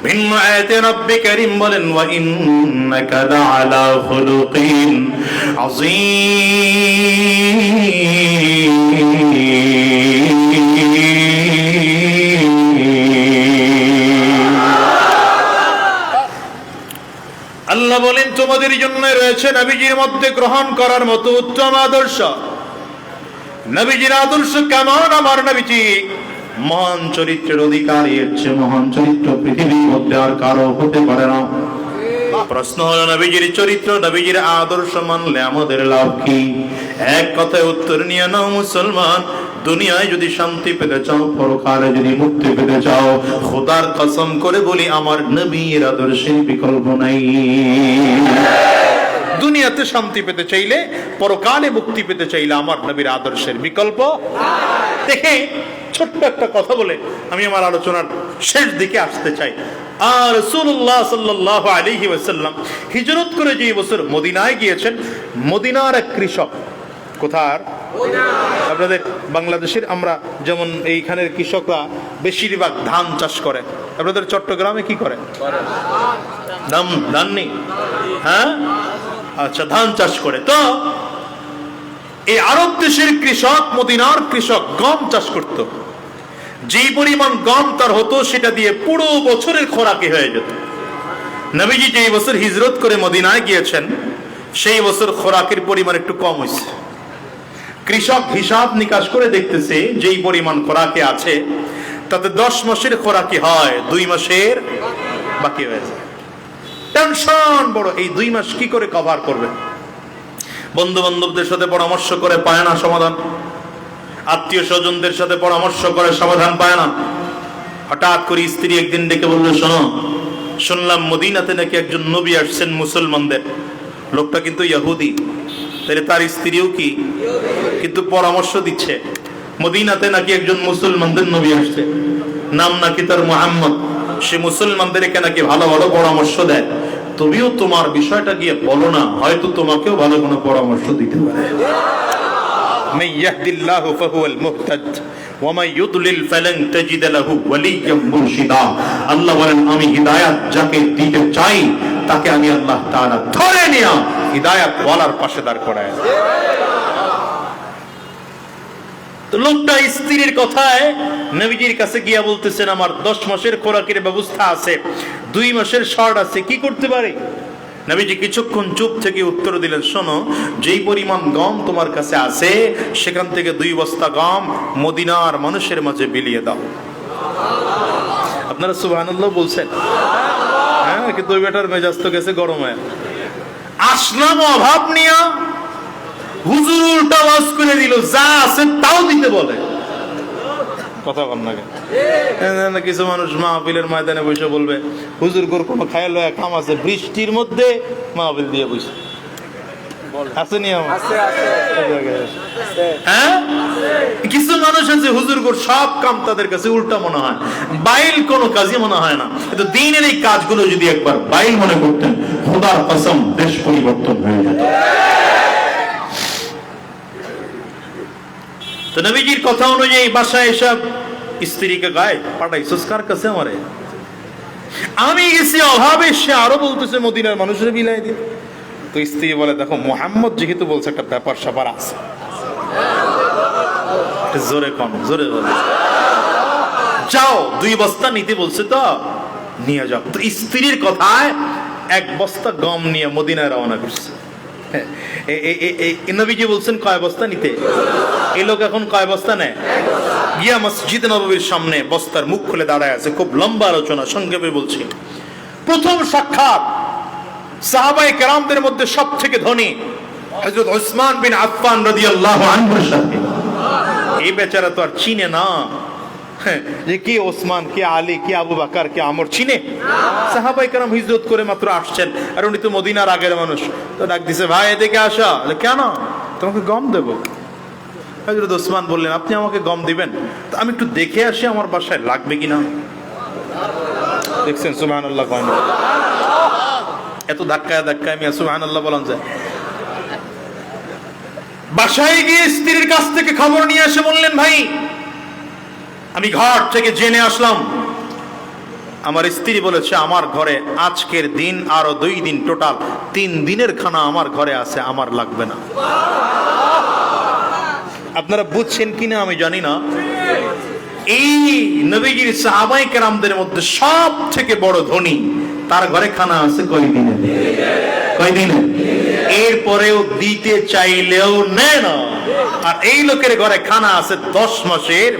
من آيات رب كريم বলেন وإنك لعلى خلق عظيم। আল্লাহ বলেন তোমাদের জন্য রয়েছে নবীজির মধ্যে গ্রহণ করার মতো উত্তম আদর্শ। নবীজির আদর্শ কেমন? আমার নবীজি মহান চরিত্রের অধিকারী, এর চেয়ে মহান চরিত্র পৃথিবীর মধ্যে আর কারো হতে পারে না। প্রশ্ন হলো নবীজির চরিত্র, নবীজির আদর্শ মানলে আমাদের লাভ কি? এক কথায় উত্তর নিয়ে নাও মুসলমান। দুনিয়ায় যদি শান্তি পেতে চাও, পরকালে যদি মুক্তি পেতে চাও, খোদার কসম করে বলি আমার নবীর আদর্শের বিকল্প নাই। দুনিয়াতে শান্তি পেতে চাইলে, পরকালে মুক্তি পেতে চাইলে আমার নবীর আদর্শের বিকল্প দেখে ছোট্ট একটা কথা বলে আমি আমার আলোচনার শেষ দিকে আসতে চাই। আর রাসূলুল্লাহ সাল্লাল্লাহু আলাইহি ওয়াসাল্লাম হিজরত করে যে বছর মদিনায় গিয়েছেন, মদিনার এক কৃষক, কোথার? আপনাদের বাংলাদেশের আমরা যেমন এইখানের কৃষকরা বেশিরভাগ ধান চাষ করে, আপনাদের চট্টগ্রামে কি করে? ধান নেই? হ্যাঁ, আচ্ছা, ধান চাষ করে। তো এই আরব দেশের কৃষক, মদিনার কৃষক গম চাষ করত। যে পরিমাণ গম তার হতো সেটা দিয়ে পুরো বছরের খোরাকি হয়ে যেত। নবীজি যেই বছর হিজরত করে মদিনায় গিয়েছেন সেই বছর খোরাকের পরিমাণ একটু কম হয়েছে। কৃষক হিসাব নিকাশ করে দেখতেছে যেই পরিমাণ খোরাকে আছে তাতে 10 মাসের খোরাকি হয়, 2 মাসের বাকি হয়ে যায়। টেনশন বড়, এই 2 মাস কি করে কভার করবে? বন্ধু বান্ধবদের সাথে পরামর্শ করে পায় না সমাধান, আত্মীয় স্বজনদের সাথে পরামর্শ করে সমাধান পায় না। হঠাৎ করে স্ত্রী একদিন ডেকে বললো, শোনো, শুনলাম মদিনাতে নাকি একজন নবী আসছেন মুসলমানদের। লোকটা কিন্তু ইহুদি, তাহলে তার স্ত্রীও কি? কিন্তু পরামর্শ দিচ্ছে মদিনাতে নাকি একজন মুসলমানদের নবী আসছে, নাম নাকি তার মুহাম্মদ। সে মুসলমানদেরকে নাকি ভালো ভালো পরামর্শ দেয়। তুমিও তোমার বিষয়টা গিয়ে বলো না, হয়তো তোমাকেও ভালো কোনো পরামর্শ দিতে পারে। মান ইয়াহদিল্লাহু ফাহুয়াল মুহতাদ ওয়া মান ইউদলিল ফালান তাজিদ লাহু ওয়ালিয়্যাম মুরশিদা। আল্লাহ বলেন, আমি হিদায়াত যাকে দিতে চাই তাকে আমি আল্লাহ তাআলা ধরে নিয়ে হিদায়াত ওয়ালার পাশে দাঁড় করায়। তো লোকটা স্ত্রীর কথায় নবীজির কাছে গিয়া বলতেছেন, আমার 10 মাসের খোরাকের ব্যবস্থা আছে, 2 মাসের শর্ট আছে, কি করতে পারি? নবীজি কিছুক্ষণ চুপ থেকে উত্তর দিলেন, শোনো, যেই পরিমাণ গম তোমার কাছে আছে সেখান থেকে 2 বস্তা গম মদিনার মানুষের মাঝে বিলিয়ে দাও। আপনারা সুবহানাল্লাহ বলছেন? হ্যাঁ, কিন্তু ওই বেটার মেজাজ তো গেছে গরমে। আসলাম অভাব নিয়া, হুজুর উল্টা ওয়াজ করে দিল, যা আছে তাও দিতে বলে। কথা কম না? কিছু মানুষ মাহফিলের ময়দানে বসে বলবে, হুজুর গোর কোনো খায় লয়া কাম আছে, বৃষ্টির মধ্যে মাহফিল দিয়ে বসে আসেনি আমার। হ্যাঁ, কিছু মানুষ আছে হুজুর গোর সব কাম তাদের কাছে উল্টা মনে হয়, বাইল কোনো কাজই মনে হয় না। কিন্তু দিনের এই কাজগুলো যদি একবার বাইল মনে করতেন, খোদার কসম দেশ পরিবর্তন হয়ে যেত। তো নবীজির কথা অনুযায়ী বাসায় এসব স্ত্রীকে গায়ে পাঠাইছস কার কাছে? আমারে, আমি গেছি অভাবে, সে আরো বলতেছে মদিনার মানুষের বিলাই দিন। তো স্ত্রী বলে, দেখো মুহাম্মদ যেহেতু বলছে, একটা ব্যাপার স্যাপার আছে। জোরে কম, জোরে বলে, যাও 2 বস্তা নিতে বলছে তো নিয়ে যাও। তো স্ত্রীর কথায় 1 বস্তা গম নিয়ে মদিনায় রওনা করছে। নবীজি বলছেন কয় বস্তা নিতে? এই লোক এখন কয় বস্তা নেয়? গিয়া মসজিদ নববীর সামনে বস্তার মুখ খুলে দাঁড়ায় আছে। খুব লম্বা আলোচনা, সংক্ষেপে বলছি। প্রথম সাক্ষাৎ সাহাবায়ে কেরামদের মধ্যে সবথেকে ধনী হযরত উসমান বিন আফফান রাদিয়াল্লাহু আনহুর সাথে। এই বেচারা তো আর চিনে না যে কে ওসমান, কে আলী, কে আবু বকর, কে আমর, চিনে? সাহাবায়ে কেরাম হিজরত করে মাত্র আসছেন, আর উনি তো মদিনার আগের মানুষ। তো ডাক দিছে, ভাই এদিকে আসা। কেন? তোমাকে গম দেবো। হযরত ওসমান বললেন, আপনি আমাকে গম দিবেন? তো আমি একটু দেখে আসি আমার বাসায় লাগবে কিনা। দেখছেন সুবহানাল্লাহ কয় না? এত ধাক্কায় ধাক্কায় আমি সুবহানাল্লাহ বলেন যায়। বাসায় গিয়ে স্ত্রীর কাছ থেকে খবর নিয়ে এসে বললেন, ভাই আমি ঘর থেকে জেনে আসলাম, আমার স্ত্রী বলেছে আমার ঘরে আজকের দিন আরো 2 দিন, টোটাল 3 দিনের খানা আমার ঘরে আছে, আমার লাগবে না। আপনারা বুঝছেন কিনা আমি জানি না, এই নবীজির সাহাবায়ে কেরামদের মধ্যে সব থেকে বড় ধনী, তার ঘরে খানা আছে কয় দিনে? এরপরেও দিতে চাইলেও নেয় না। আর এই লোকের ঘরে খানা আছে 10 মাসের,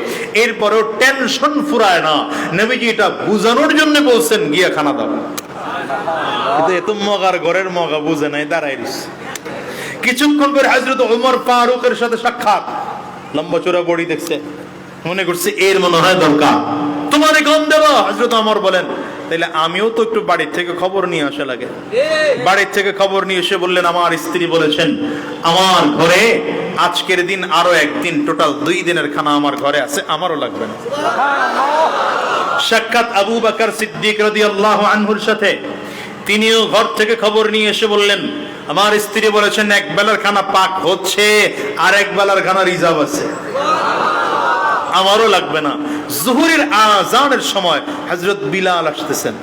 এরপরেও টেনশন ফুরায় না। নবীজি এটা বুঝানোর জন্য বলছেন, গিয়া খানা দাও। কিন্তু এত মগার ঘরের মগা বুঝে নাই, দাঁড়াই রইছে। কিছুক্ষণ পরে হযরত ওমর ফারুকের সাথে সাক্ষাৎ। লম্বা চোরা বড়ি দেখছে, মনে করছে এর মনে হয় দরকার, তোমারে গম দেব। হযরত ওমর বলেন, তাইলে আমিও তো একটু বাড়ির থেকে খবর নিয়ে আসা লাগে। বাড়ির থেকে খবর নিয়ে এসে বললেন, আমার স্ত্রী বলেছেন আমার ঘরে আজকের দিন আরো 1 দিন, টোটাল 2 দিনের খানা আমার ঘরে আছে, আমারও লাগবে না। সাক্ষাৎ আবু বকর সিদ্দিক রাদিয়াল্লাহু আনহুর সাথে। তিনিও ঘর থেকে খবর নিয়ে এসে বললেন, আমার স্ত্রী বলেছেন 1 বেলার খানা পাক হচ্ছে, আর 1 বেলার খানা রিজার্ভ আছে, আমারও লাগবে না। জোহরের আযানের সময় হযরত বিলাল আসতেছেন।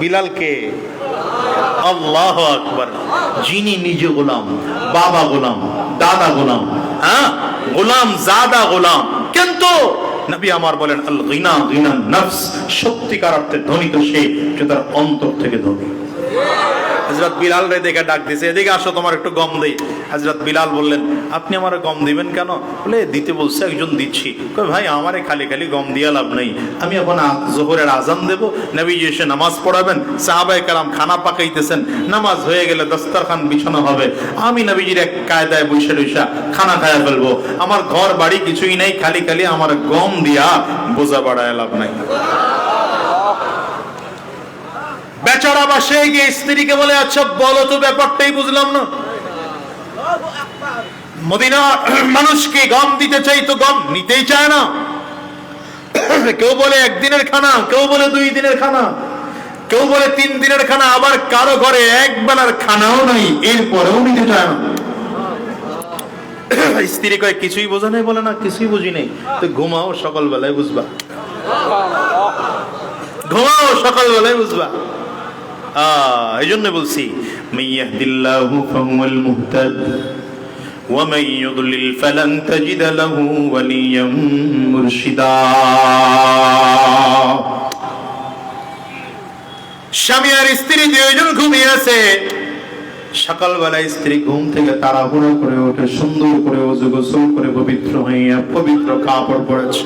বিলাল কে? আল্লাহু আকবার। যিনি নিজে গোলাম, বাবা গোলাম, দাদা গোলাম, হ্যাঁ গোলাম জাদা গোলাম, কিন্তু নবী আমার বলেন আল গিনা গিনান নফস, সত্যিকার অর্থে ধনী তো সে যে তার অন্তর থেকে ধনী। হযরত বিলাল রে দেখে ডাক দিয়েছে, এদিকে আসো তোমার একটু গম দেই। হযরত বিলাল বললেন, আপনি আমার গম দিবেন কেন? বলে দিতে বলছে একজন, দিচ্ছি। কই ভাই আমারে খালি খালি গম দিয়া লাভ নাই, আমি এখন জোহরের আজান দেব, নবীজি এসে নামাজ পড়াবেন, সাহাবায়ে কেরাম খানা পাকাইতেছেন, নামাজ হয়ে গেলে দস্তরখান বিছানো হবে, আমি নবীজির এক কায়দায় বসে বসে খানা খায়া ফেলবো। আমার ঘর বাড়ি কিছুই নাই, খালি খালি আমার গম দিয়া বোঝা বাড়ায় লাভ নাই। বেচারা বাসায় গিয়ে স্ত্রীকে বলে, আচ্ছা বলো তো, ব্যাপারটাই বুঝলাম না, মদিনা মানুষকে গম দিতে চাই তো গম নিতেই চায় না, কেউ বলে একদিনের খানা, কেউ বলে 2 দিনের খানা, কেউ বলে 3 দিনের খানা, আবার কারো ঘরে এক বেলার খানাও নাই, এরপরেও নিতে চায় না। স্ত্রী কয় কিছুই বোঝা নাই? বলে না কিছুই বুঝি নাই। তো ঘুমাও, সকাল বেলায় বুঝবা, ঘুমাও সকাল বেলায় বুঝবা। এই জন্য বলছি, মাইয়াহদিল্লাহু ফাহুয়াল মুহতাদ ওয়া মান ইউদ্লিল ফালান তাজিদ লাহু ওয়ালিয়াম মুরশিদা। স্বামী আর স্ত্রী দুইজন ঘুমিয়ে আছে। সকালবেলা স্ত্রী ঘুম থেকে তাড়াহুড়ো করে ওঠে, সুন্দর করে ওযু গোসল করে পবিত্র হইয়া পবিত্র কাপড় পরেছে।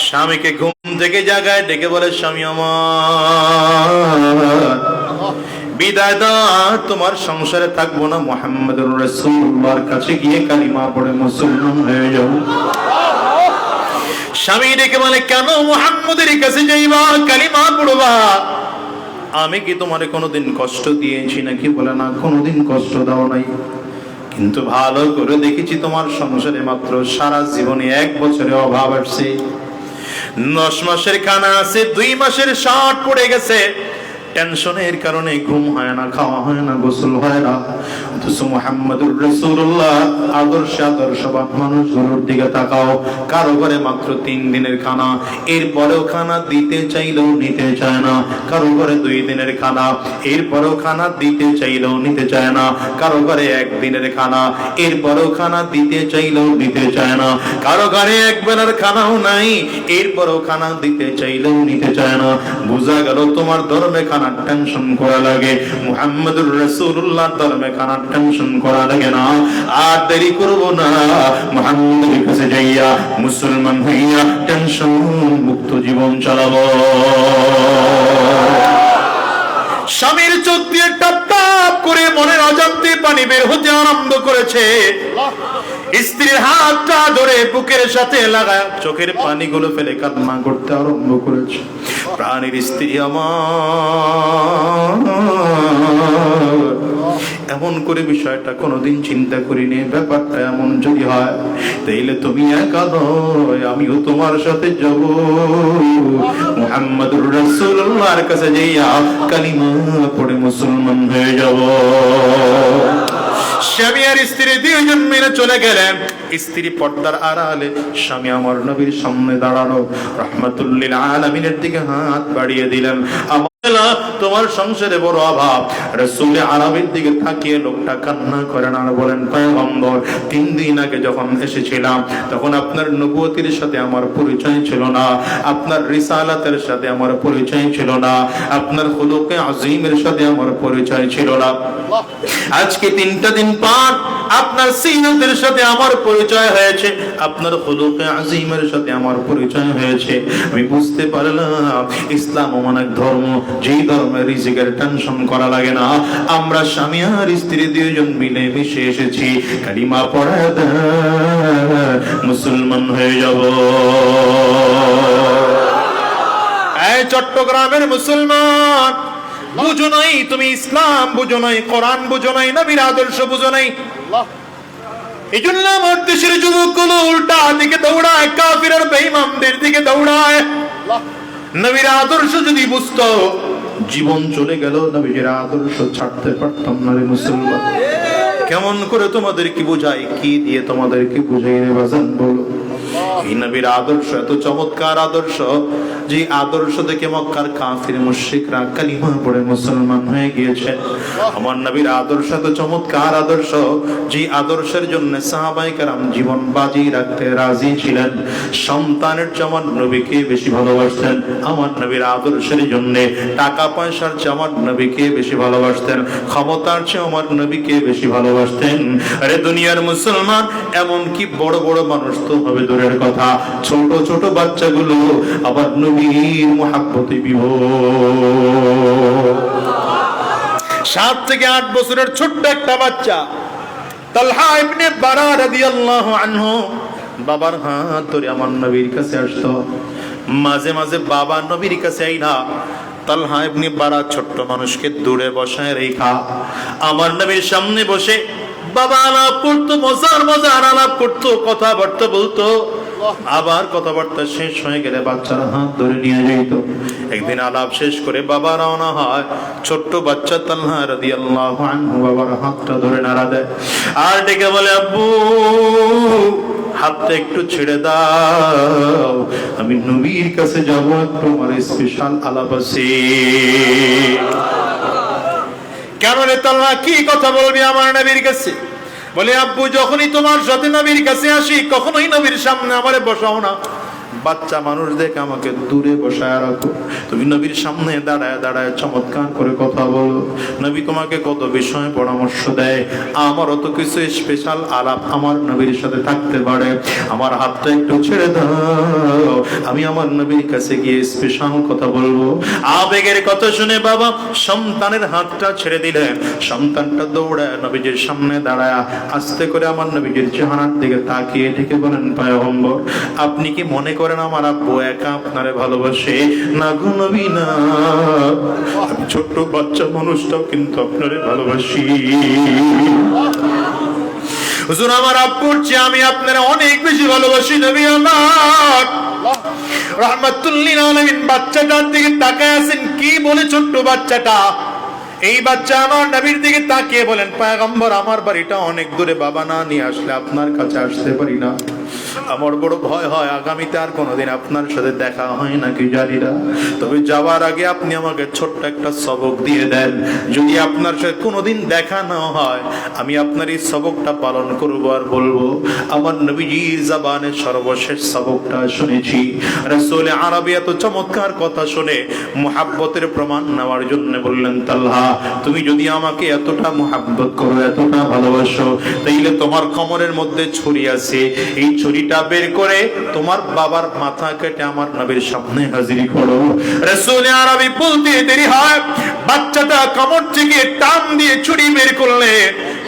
স্বামীকে ঘুম থেকে জাগায় ডেকে বলে, স্বামী আমার বিদায় দাও, তোমার সংসারে থাকবো না, মুহাম্মদুর রাসূলুল্লাহর কাছে গিয়ে কালিমা পড়ে মুসলমান হয়ে যাও। স্বামী ডেকে বলে, কেন মুহাম্মদের কাছে যাইবা, কালিমা পড়বা? আমি কি তোমারে কোনোদিন কষ্ট দিয়েছি নাকি? বলে না, কোনোদিন কষ্ট দাও নাই, কিন্তু ভালো করে দেখেছি তোমার সংসারে মাত্র সারা জীবনে 1 বছরে অভাব আসছে, 9 মাসের খানা আছে, 2 মাসের শর্ট পড়ে গেছে, টেনশনের কারণে ঘুম হয় না, খাওয়া হয় না, গোসল হয় না। অথচ মুহাম্মদুর রাসূলুল্লাহ আদর্শবান মানুষগুলোর দিকে তাকাও, কারো ঘরে মাত্র 3 দিনের খানা, এরপরেও খানা দিতে চাইলেও নিতে চায় না। কারো ঘরে 2 দিনের খানা, এরপরেও খানা দিতে চাইলেও নিতে চায় না। কারো ঘরে 1 দিনের খানা, এরপরেও খানা দিতে চাইলেও নিতে চায় না। কারো ঘরে 1 বেলার খানাও নাই, এরপরেও খানা দিতে চাইলেও নিতে চায় না। বোঝা গেল তোমার ধর্মে খানা টেনশন করা লাগে, মুহাম্মদুর রাসূলুল্লাহ ধর্মে খানা টেনশন করা লাগে না। আর দেরি করব না, মুহাম্মদের কাছে যাইয়া মুসলমান হইয়া টেনশন মুক্ত জীবন চালাবো। স্বামীর চোখ দিয়ে টপ টপ করে মনের অজান্তে পানি বের হতে আরম্ভ করেছে। স্ত্রীর হাতটা ধরে বুকের সাথে লাগায় চোখের পানিগুলো ফেলে কান্না করতে আরম্ভ করেছে। প্রাণের স্ত্রী আমার, এমন করে বিষয়টা কোনোদিন চিন্তা করিনি, ব্যাপারটা এমন যদি হয় তাইলে তুমি একা নয়, আমিও তোমার সাথে যাব, মুহাম্মদুর রাসূলুল্লাহর কাছে যাইয়া কালিমা পড়ে মুসলমান হয়ে যাব। স্বামী আর স্ত্রী 2 জন মিলে চলে গেলেন। স্ত্রী পর্দার আড়ালে, স্বামী আমার নবীর সামনে দাঁড়ানো, রাহমাতুল লিল আলামিনের দিকে হাত বাড়িয়ে দিলেন। তোমার সংসারে বড় অভাব। রাসূল আরবের দিকে তাকিয়ে লোকটা কান্না করেন আর বলেন, পয়গম্বর 3 দিন আগে যখন এসেছিলাম তখন আপনার নবুয়তের সাথে আমার পরিচয় ছিল না, আপনার রিসালাতের সাথে আমার পরিচয় ছিল না, আপনার খুলুকে আযীমের সাথে আমার পরিচয় ছিল না। আজকে 3টা দিন পর আপনার সিরাতের সাথে আমার পরিচয় হয়েছে, আপনার খুলুকে আযীমের সাথে আমার পরিচয় হয়েছে। আমি বুঝতে পারলাম ইসলাম এমন এক ধর্ম যেই ধর্মে রিজিকের টেনশন করা লাগে না। আমরা স্বামী আর স্ত্রী 2 জন মিলে মিশে এসেছি, কালিমা পড়ায় মুসলমান হয়ে যাব। এই চট্টগ্রামের মুসলমান, বুঝো নাই তুমি ইসলাম, বুঝো নাই কোরআন, বুঝো নাই নবীর আদর্শ, বুঝো নাই। এই জন্য আমার দেশের যুবকগুলো উল্টা দিকে দৌড়ায়, কাফির আর বেঈমানদের দিকে দৌড়ায়। নবীর আদর্শ যদি বুঝতো, জীবন চলে গেল, নবীর আদর্শ ছাড়তে পারতাম না রে মুসলমান। কেমন করে তোমাদেরকে বুঝাই, কি দিয়ে তোমাদেরকে বুঝাই রে বাজান বলো। এই নবীর আদর্শ এত চমৎকার আদর্শ, যে আদর্শ দেখে মক্কার কাফির মুশরিকরা কালিমা পড়ে মুসলমান হয়ে গিয়েছে। আমার নবীর আদর্শ এত চমৎকার আদর্শ, যে আদর্শের জন্য সাহাবায়ে কেরাম জীবন বাজি রাখতে রাজি ছিলেন। সন্তানের চেয়ে আমার নবীকে বেশি ভালোবাসতেন, আমার নবীর আদর্শের জন্য টাকা পয়সার চেয়ে আমার নবীকে বেশি ভালোবাসতেন, ক্ষমতার চেয়ে আমার নবীকে বেশি ভালোবাসতেন। আরে দুনিয়ার মুসলমান, এমন কি বড় বড় মানুষ তো হবে দূরের কথা, ছোট ছোট বাচ্চাগুলো আবার নবীর মুহাব্বতে বিভোর। 7 থেকে 8 বছরের ছোট্ট একটা বাচ্চা তালহা ইবনে বারা রাদিয়াল্লাহু আনহু বাবার হাত ধরে আমার নবীর কাছে আসতো। মাঝে মাঝে বাবা নবীর কাছে আইনা তালহা ইবনে বারা ছোট্ট মানুষকে দূরে বসায় রেখা আমার নবীর সামনে বসে বাবা আলাপ করতো, মজার মজার আলাপ করতো, কথাবার্তা বলতো। আবার কথাবার্তা শেষ হয়ে গেলে বাচ্চার হাত ধরে নিয়ে যেত। একদিন আলাপ শেষ করে বাবা রওনা হয়, ছোট্ট বাচ্চা তালহা রাদিয়াল্লাহু আনহু বাবার হাতটা ধরে নাড়া দেয় আর ডেকে বলে, আব্বু হাতটা একটু ছেড়ে দাও, আমি নবীর কাছে যাবো, একটু আমার স্পেশাল আলাপ আছে। কেন রে তালহা, কি কথা বলবি আমার নবীর কাছে? বলে, আব্বু যখনই তোমার সাথে নবীর কাছে আসি কখনোই নবীর সামনে আমারে বসাও না, বাচ্চা মানুষ দেখে আমাকে দূরে বসায় রাখো। তুমি নবীর সামনে দাঁড়ায় দাঁড়ায় চমৎকার করে কথা বলো, নবী তোমাকে কত বিষয়ে পরামর্শ দেয়, আমার অত কিছু স্পেশাল আলাপ আমার নবীর সাথে থাকতে পারে। আমার হাতটা একটু ছেড়ে দাও, আমি আমার নবীর কাছে গিয়ে স্পেশাল কথা বলবো। আবেগের কথা শুনে বাবা সন্তানের হাতটা ছেড়ে দিলেন। সন্তানটা দৌড়ায় নবীজির সামনে দাঁড়ায় আস্তে করে আমার নবীজির চেহারার দিকে তাকিয়ে ডেকে বলেন, পয়গম্বর আপনি কি মনে করেন আমার আব্বু একা আপনারে ভালোবাসে? না গো নবী না, আমি ছোট্ট বাচ্চা মানুষটাও কিন্তু আপনারে ভালোবাসি। হুজুর আমার আব্বুর চেয়ে আমি আপনারে অনেক বেশি ভালোবাসি নবী আমার। রাহমাতুল লিল আলামিন বাচ্চাটার দিকে তাকায় আছেন, কি বলে ছোট্ট বাচ্চাটা? এই বাচ্চা আমার নবীর দিকে তাকিয়ে বলেন, পয়গম্বর আমার বাড়িটা অনেক দূরে, বাবা না নিয়ে আসলে আপনার কাছে আসতে পারি না, আমার বড় ভয় হয় আগামীতে আর কোনোদিন আপনার সাথে দেখা হয় নাকি জানি না, তবে যাওয়ার আগে আপনি আমাকে ছোট্ট একটা সবক দিয়ে দেন, যদি আপনার সাথে কোনোদিন দেখা না হয় আমি আপনার এই সবকটা পালন করব আর বলবো। আমার নবীজির জবানে সর্বশেষ সবকটা শুনেছি। রাসূল আরবি এত চমৎকার কথা শুনে মুহাব্বতের প্রমাণ নেওয়ার জন্য বললেন, তালহা তুমি যদি আমাকে এতটা মুহাব্বত করো, এতটা ভালোবাসো, তাইলে তোমার কোমরের মধ্যে ছুরি আছে, এই ছুরিটা বের করে তোমার বাবার মাথা কেটে আমার নবীর সামনে হাজির করো। রাসূল আরবি বলতে দেরি হয়, বাচ্চাটা কোমর থেকে টান দিয়ে ছুরি বের করলে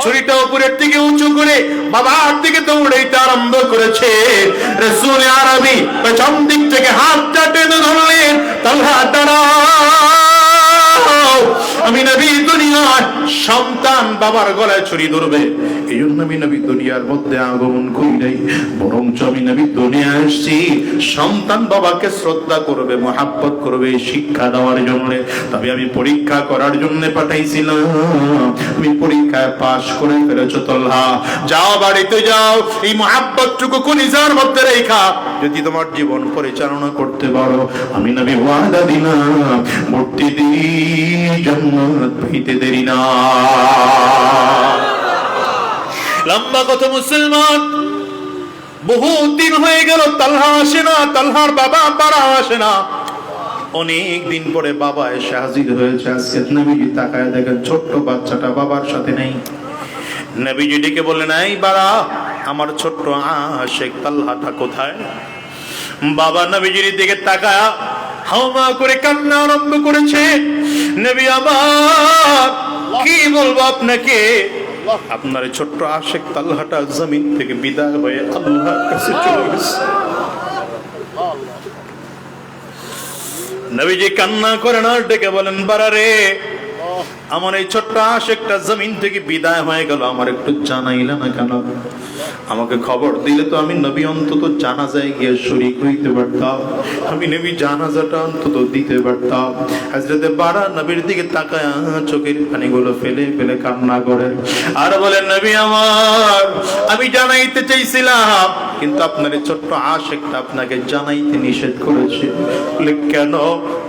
ছুরিটা উপরের দিকে উঁচু করে বাবার দিকে দৌড়াইতে আরম্ভ করেছে। রাসূল আরবি পেছন দিক থেকে হাতটা টেনে ধরলেন, তালহা দাঁড়াও, আমি নবী দুনিয়ার সন্তান বাবার গলায় ছুরি ধরবে এই জন্য আমি নবী দুনিয়ার মধ্যে আগমন করি নাই, বরং আমি নবী দুনিয়ায় আসছি সন্তান বাবাকে শ্রদ্ধা করবে, মহাব্বত করবে, শিক্ষা দেওয়ার জন্য। তবে আমি পরীক্ষা করার জন্য পাঠাইছিলাম, তুমি পরীক্ষায় পাশ করে ফেলেছো তালহা, যাও বাড়িতে যাও, এই মহাব্বতটুকু কলিজার মধ্যে রেখা যদি তোমার জীবন পরিচালনা করতে পারো, আমি নবী ওয়াদা দিলাম প্রতিদিন জান্নাত পেতে দেরি না। লম্বা কথা মুসলমান, বহু দিন হয়ে গেল তালহা আসে না, তালহার বাবা বারা আসে না। অনেক দিন পরে বাবা এসে হাজির হয়েছে। আজকে নবীজি তাকায় দেখেন ছোট্ট বাচ্চাটা বাবার সাথে নেই। নবীজি ডেকে বললেন, এই বারা, আমার ছোট্ট আশিক তালহাটা কোথায়? বাবা নবীজির দিকে তাকায় হাওমা করে কান্না আরম্ভ করেছে। নবী আমার কি বলবো আপনাকে, আপনার ছোট্ট আশিক তালহাটা জমিন থেকে বিদায় হয়ে আল্লাহর কাছে চলে গেছে। নবীজি কান্না করে না ডেকে বলেন, বারা রে, আমার এই ছোট্ট আশিকটা জমিন থেকে বিদায় হয়ে গেল, আমার একটু জানাইলে না কেন? আমাকে খবর দিলে তো আমি নবী অন্তত জানাজায় গিয়ে শরীক হইতে পারতাম, আমি নবী জানাজাটা অন্তত দিতে পারতাম। হযরতে বারা নবীর দিকে তাকায় চোখের পানিগুলো ফেলে ফেলে কান্না করে আর বলেন, নবী আমার, আমি জানাইতে চাইছিলাম কিন্তু আপনার এই ছোট্ট আশিকটা আপনাকে জানাইতে নিষেধ করেছে। বলে কেন?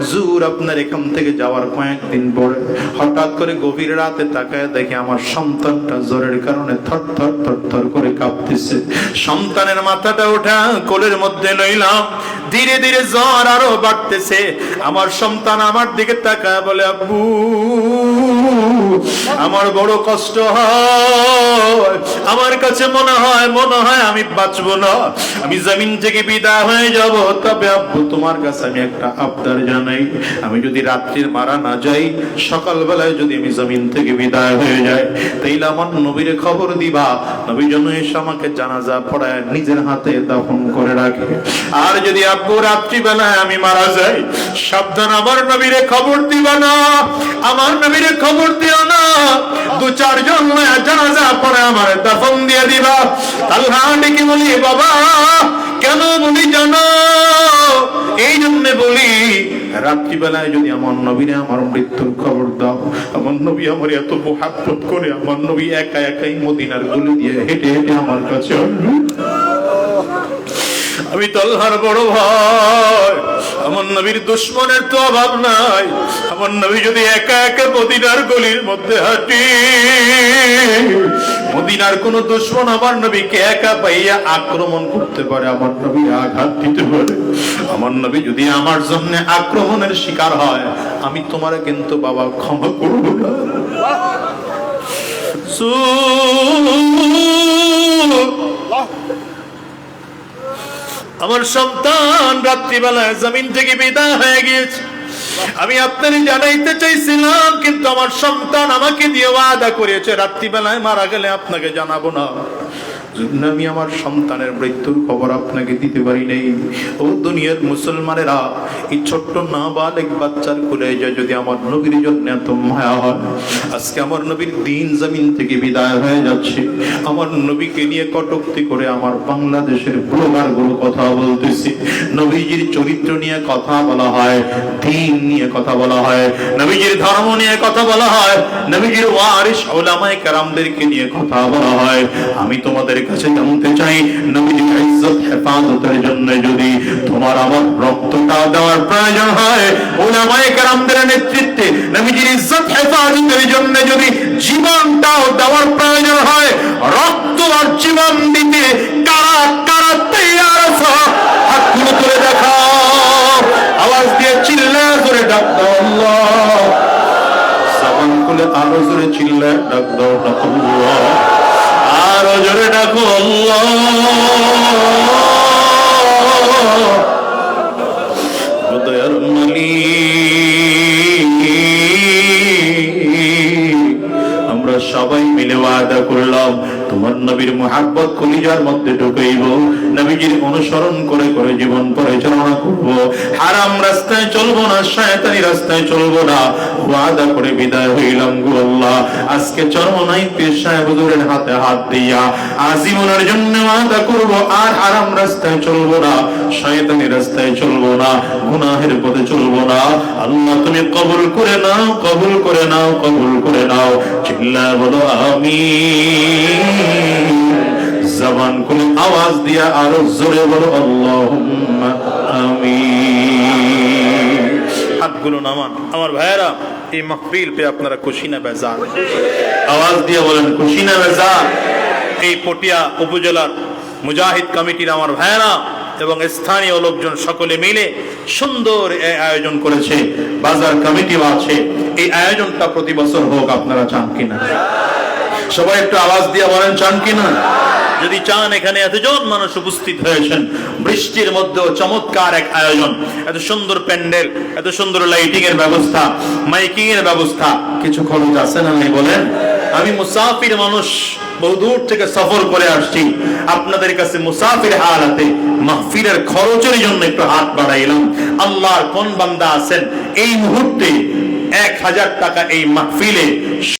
জুর আপনার এখান থেকে যাওয়ার কয়েকদিন পরে হঠাৎ করে গভীর রাতে তাকায় দেখে আমার সন্তানটা জ্বরের কারণে থর থর থর থর করে কাঁপতেছে। সন্তানের মাথাটা ওঠা কোলের মধ্যে লইলাম, ধীরে ধীরে জ্বর আরো বাড়তেছে। আমার সন্তান আমার দিকে তাকায় বলে, আব্বু আমার বড় কষ্ট হয়, আমার কাছে মনে হয় আমি বাঁচবো না, আমি জমিন থেকে বিদায় হয়ে যাব। তবে আব্বু তোমার কাছে আমি একটা আবদার জানাই, আমি যদি রাত্রির মারা না যাই, সকালবেলায় যদি আমি জমিন থেকে বিদায় হয়ে যাই, তাইলে আমার নবীর খবর দিবা, নবী যেন এসে আমাকে জানাজা পড়ায় নিজের হাতে দাফন করে রাখে। আর যদি আব্বু রাত্রিবেলায় আমি মারা যাই, সাবধান আমার নবীরে খবর দিবা না, আমার নবীরে খবর দিও না, দু চারজন জানাজা পড়ে আমার দাফন দিয়ে দিবা। আল্লাহ ডেকে বলি, বাবা কেন বলি জানো? এই জন্য বলি, রাত্রিবেলায় যদি আমার নবীরে আমার মৃত্যুর খবর দাও, আমার নবী আমার এত মোহাব্বত করে, আমার নবী একা একাই মদিনার গলি দিয়ে হেঁটে হেঁটে আমার কাছে আসবে। আমি তো আল্লাহর বড় ভাই, আমার নবীর দুশ্মনের তো অভাব নাই। আমার নবী যদি একা একা মদিনার গলির মধ্যে হাঁটি, মদিনার কোন দুশ্মন আমার নবীকে একা পাইয়া আক্রমণ করতে পারে, আমার নবী আঘাত দিতে পারে। আমার নবী যদি আমার জন্য আক্রমণের শিকার হয়, আমি তোমার কিন্তু বাবা ক্ষমা করব না। আমার সন্তান রাত্রিবেলায় জমিন থেকে বিদায় হয়ে গিয়েছে। আমি আপনাকে জানাইতে চাইছিলাম, কিন্তু আমার সন্তান আমাকে দিয়ে ওয়াদা করেছে রাত্রিবেলায় মারা গেলে আপনাকে জানাবো না। আমি আমার সন্তানের মৃত্যুর খবর আপনাকে দিতে পারি নাই। ও দুনিয়ার মুসলমানেরা, এই ছোট্ট নাবালেগ বাচ্চার কলেজে যদি আমার নবীর জন্য এত মায়া হয়, আজকে আমার নবীর দিন জমিন থেকে বিদায় হয়ে যাচ্ছে, আমার নবীকে নিয়ে কটূক্তি করে আমার বাংলাদেশের ব্লগার গুলো কথা বলতেছি, নবীজির চরিত্র নিয়ে কথা বলা হয়, দিন নিয়ে কথা বলা হয়, নবীজির ধর্ম নিয়ে কথা বলা হয়, নবীজির ওয়ারিস উলামায়ে কেরামদেরকে নিয়ে কথা বলা হয়। আমি তোমাদের কাছে জানতে চাই, নবীজির ইজ্জত হেফাজতের জন্য যদি তোমার আমার রক্তটা দেওয়ার প্রয়োজন হয়, উলামায়ে কেরামদের নেতৃত্বে নবীজির ইজ্জত হেফাজতের জন্য যদি জীবনটাও দেওয়ার প্রয়োজন হয়, রক্ত আর জীবন দিতে কারা কারা তৈয়ার আছো? হাতগুলো তুলে দেখাও, আওয়াজ দিয়ে চিল্লায় জোরে ডাক দাও আল্লাহ। সাবান খুলে আরো জোরে চিল্লায় ডাক দাও আল্লাহ, আরো জোরে ডাকো আল্লাহ। দয়ার মালিক, আমরা সবাই মিলে ওয়াদা করলাম, তোমার নবীর মুহাব্বত কলিজার মধ্যে ঢুকাইব, নবীজির অনুসরণ করে করে জীবন পরিচালনা করব, হারাম রাস্তায় চলবো না, শয়তানি রাস্তায় চলবো না। ওয়াদা করে বিদায় হইলাম গো আল্লাহ। আজকে চরমনাই পীর সাহেব হুজুরের হাতে হাত দিয়া আজীবনের জন্য ওয়াদা করব, আর হারাম রাস্তায় চলবো না, শয়তানি রাস্তায় চলবো না, গুনাহের পথে চলবো না। আল্লাহ তুমি কবুল করে নাও, কবুল করে নাও, কবুল করে নাও। চিল্লায় বলো আমিন। জবান খুলে আওয়াজ দিয়া আরো জোরে বলো আল্লাহুম্মা আমিন। হাতগুলো নামান। আমার ভাইয়েরা, এই মাহফিল পে আপনারা খুশি না বেজার? আওয়াজ দিয়ে বলেন খুশি না বেজার? এই পটিয়া উপজেলার মুজাহিদ কমিটির আমার ভাইয়েরা এবং স্থানীয় লোকজন সকলে মিলে সুন্দর এই আয়োজন করেছে, বাজার কমিটিও আছে। এই আয়োজনটা প্রতি বছর হোক, আপনারা চান কিনা? সবাই একটু আওয়াজ দিয়ে বলেন চান কিনা? যদি চান, এখানে এতজন মানুষ উপস্থিত হয়েছেন, বৃষ্টির মধ্যেও চমৎকার এক আয়োজন, এত সুন্দর প্যান্ডেল, এত সুন্দর লাইটিং এর ব্যবস্থা, মাইকিং এর ব্যবস্থা, কিছু খরচ আছে না নাই বলেন? আমি মুসাফির মানুষ, বহুদূর থেকে সফর করে আসছি, আপনাদের কাছে মুসাফির হালাতে মাহফিলের খরচের জন্য একটু হাত বাড়াইলাম। আল্লাহর কোন বান্দা আছেন এই মুহূর্তে 1000 টাকা এই মাহফিলে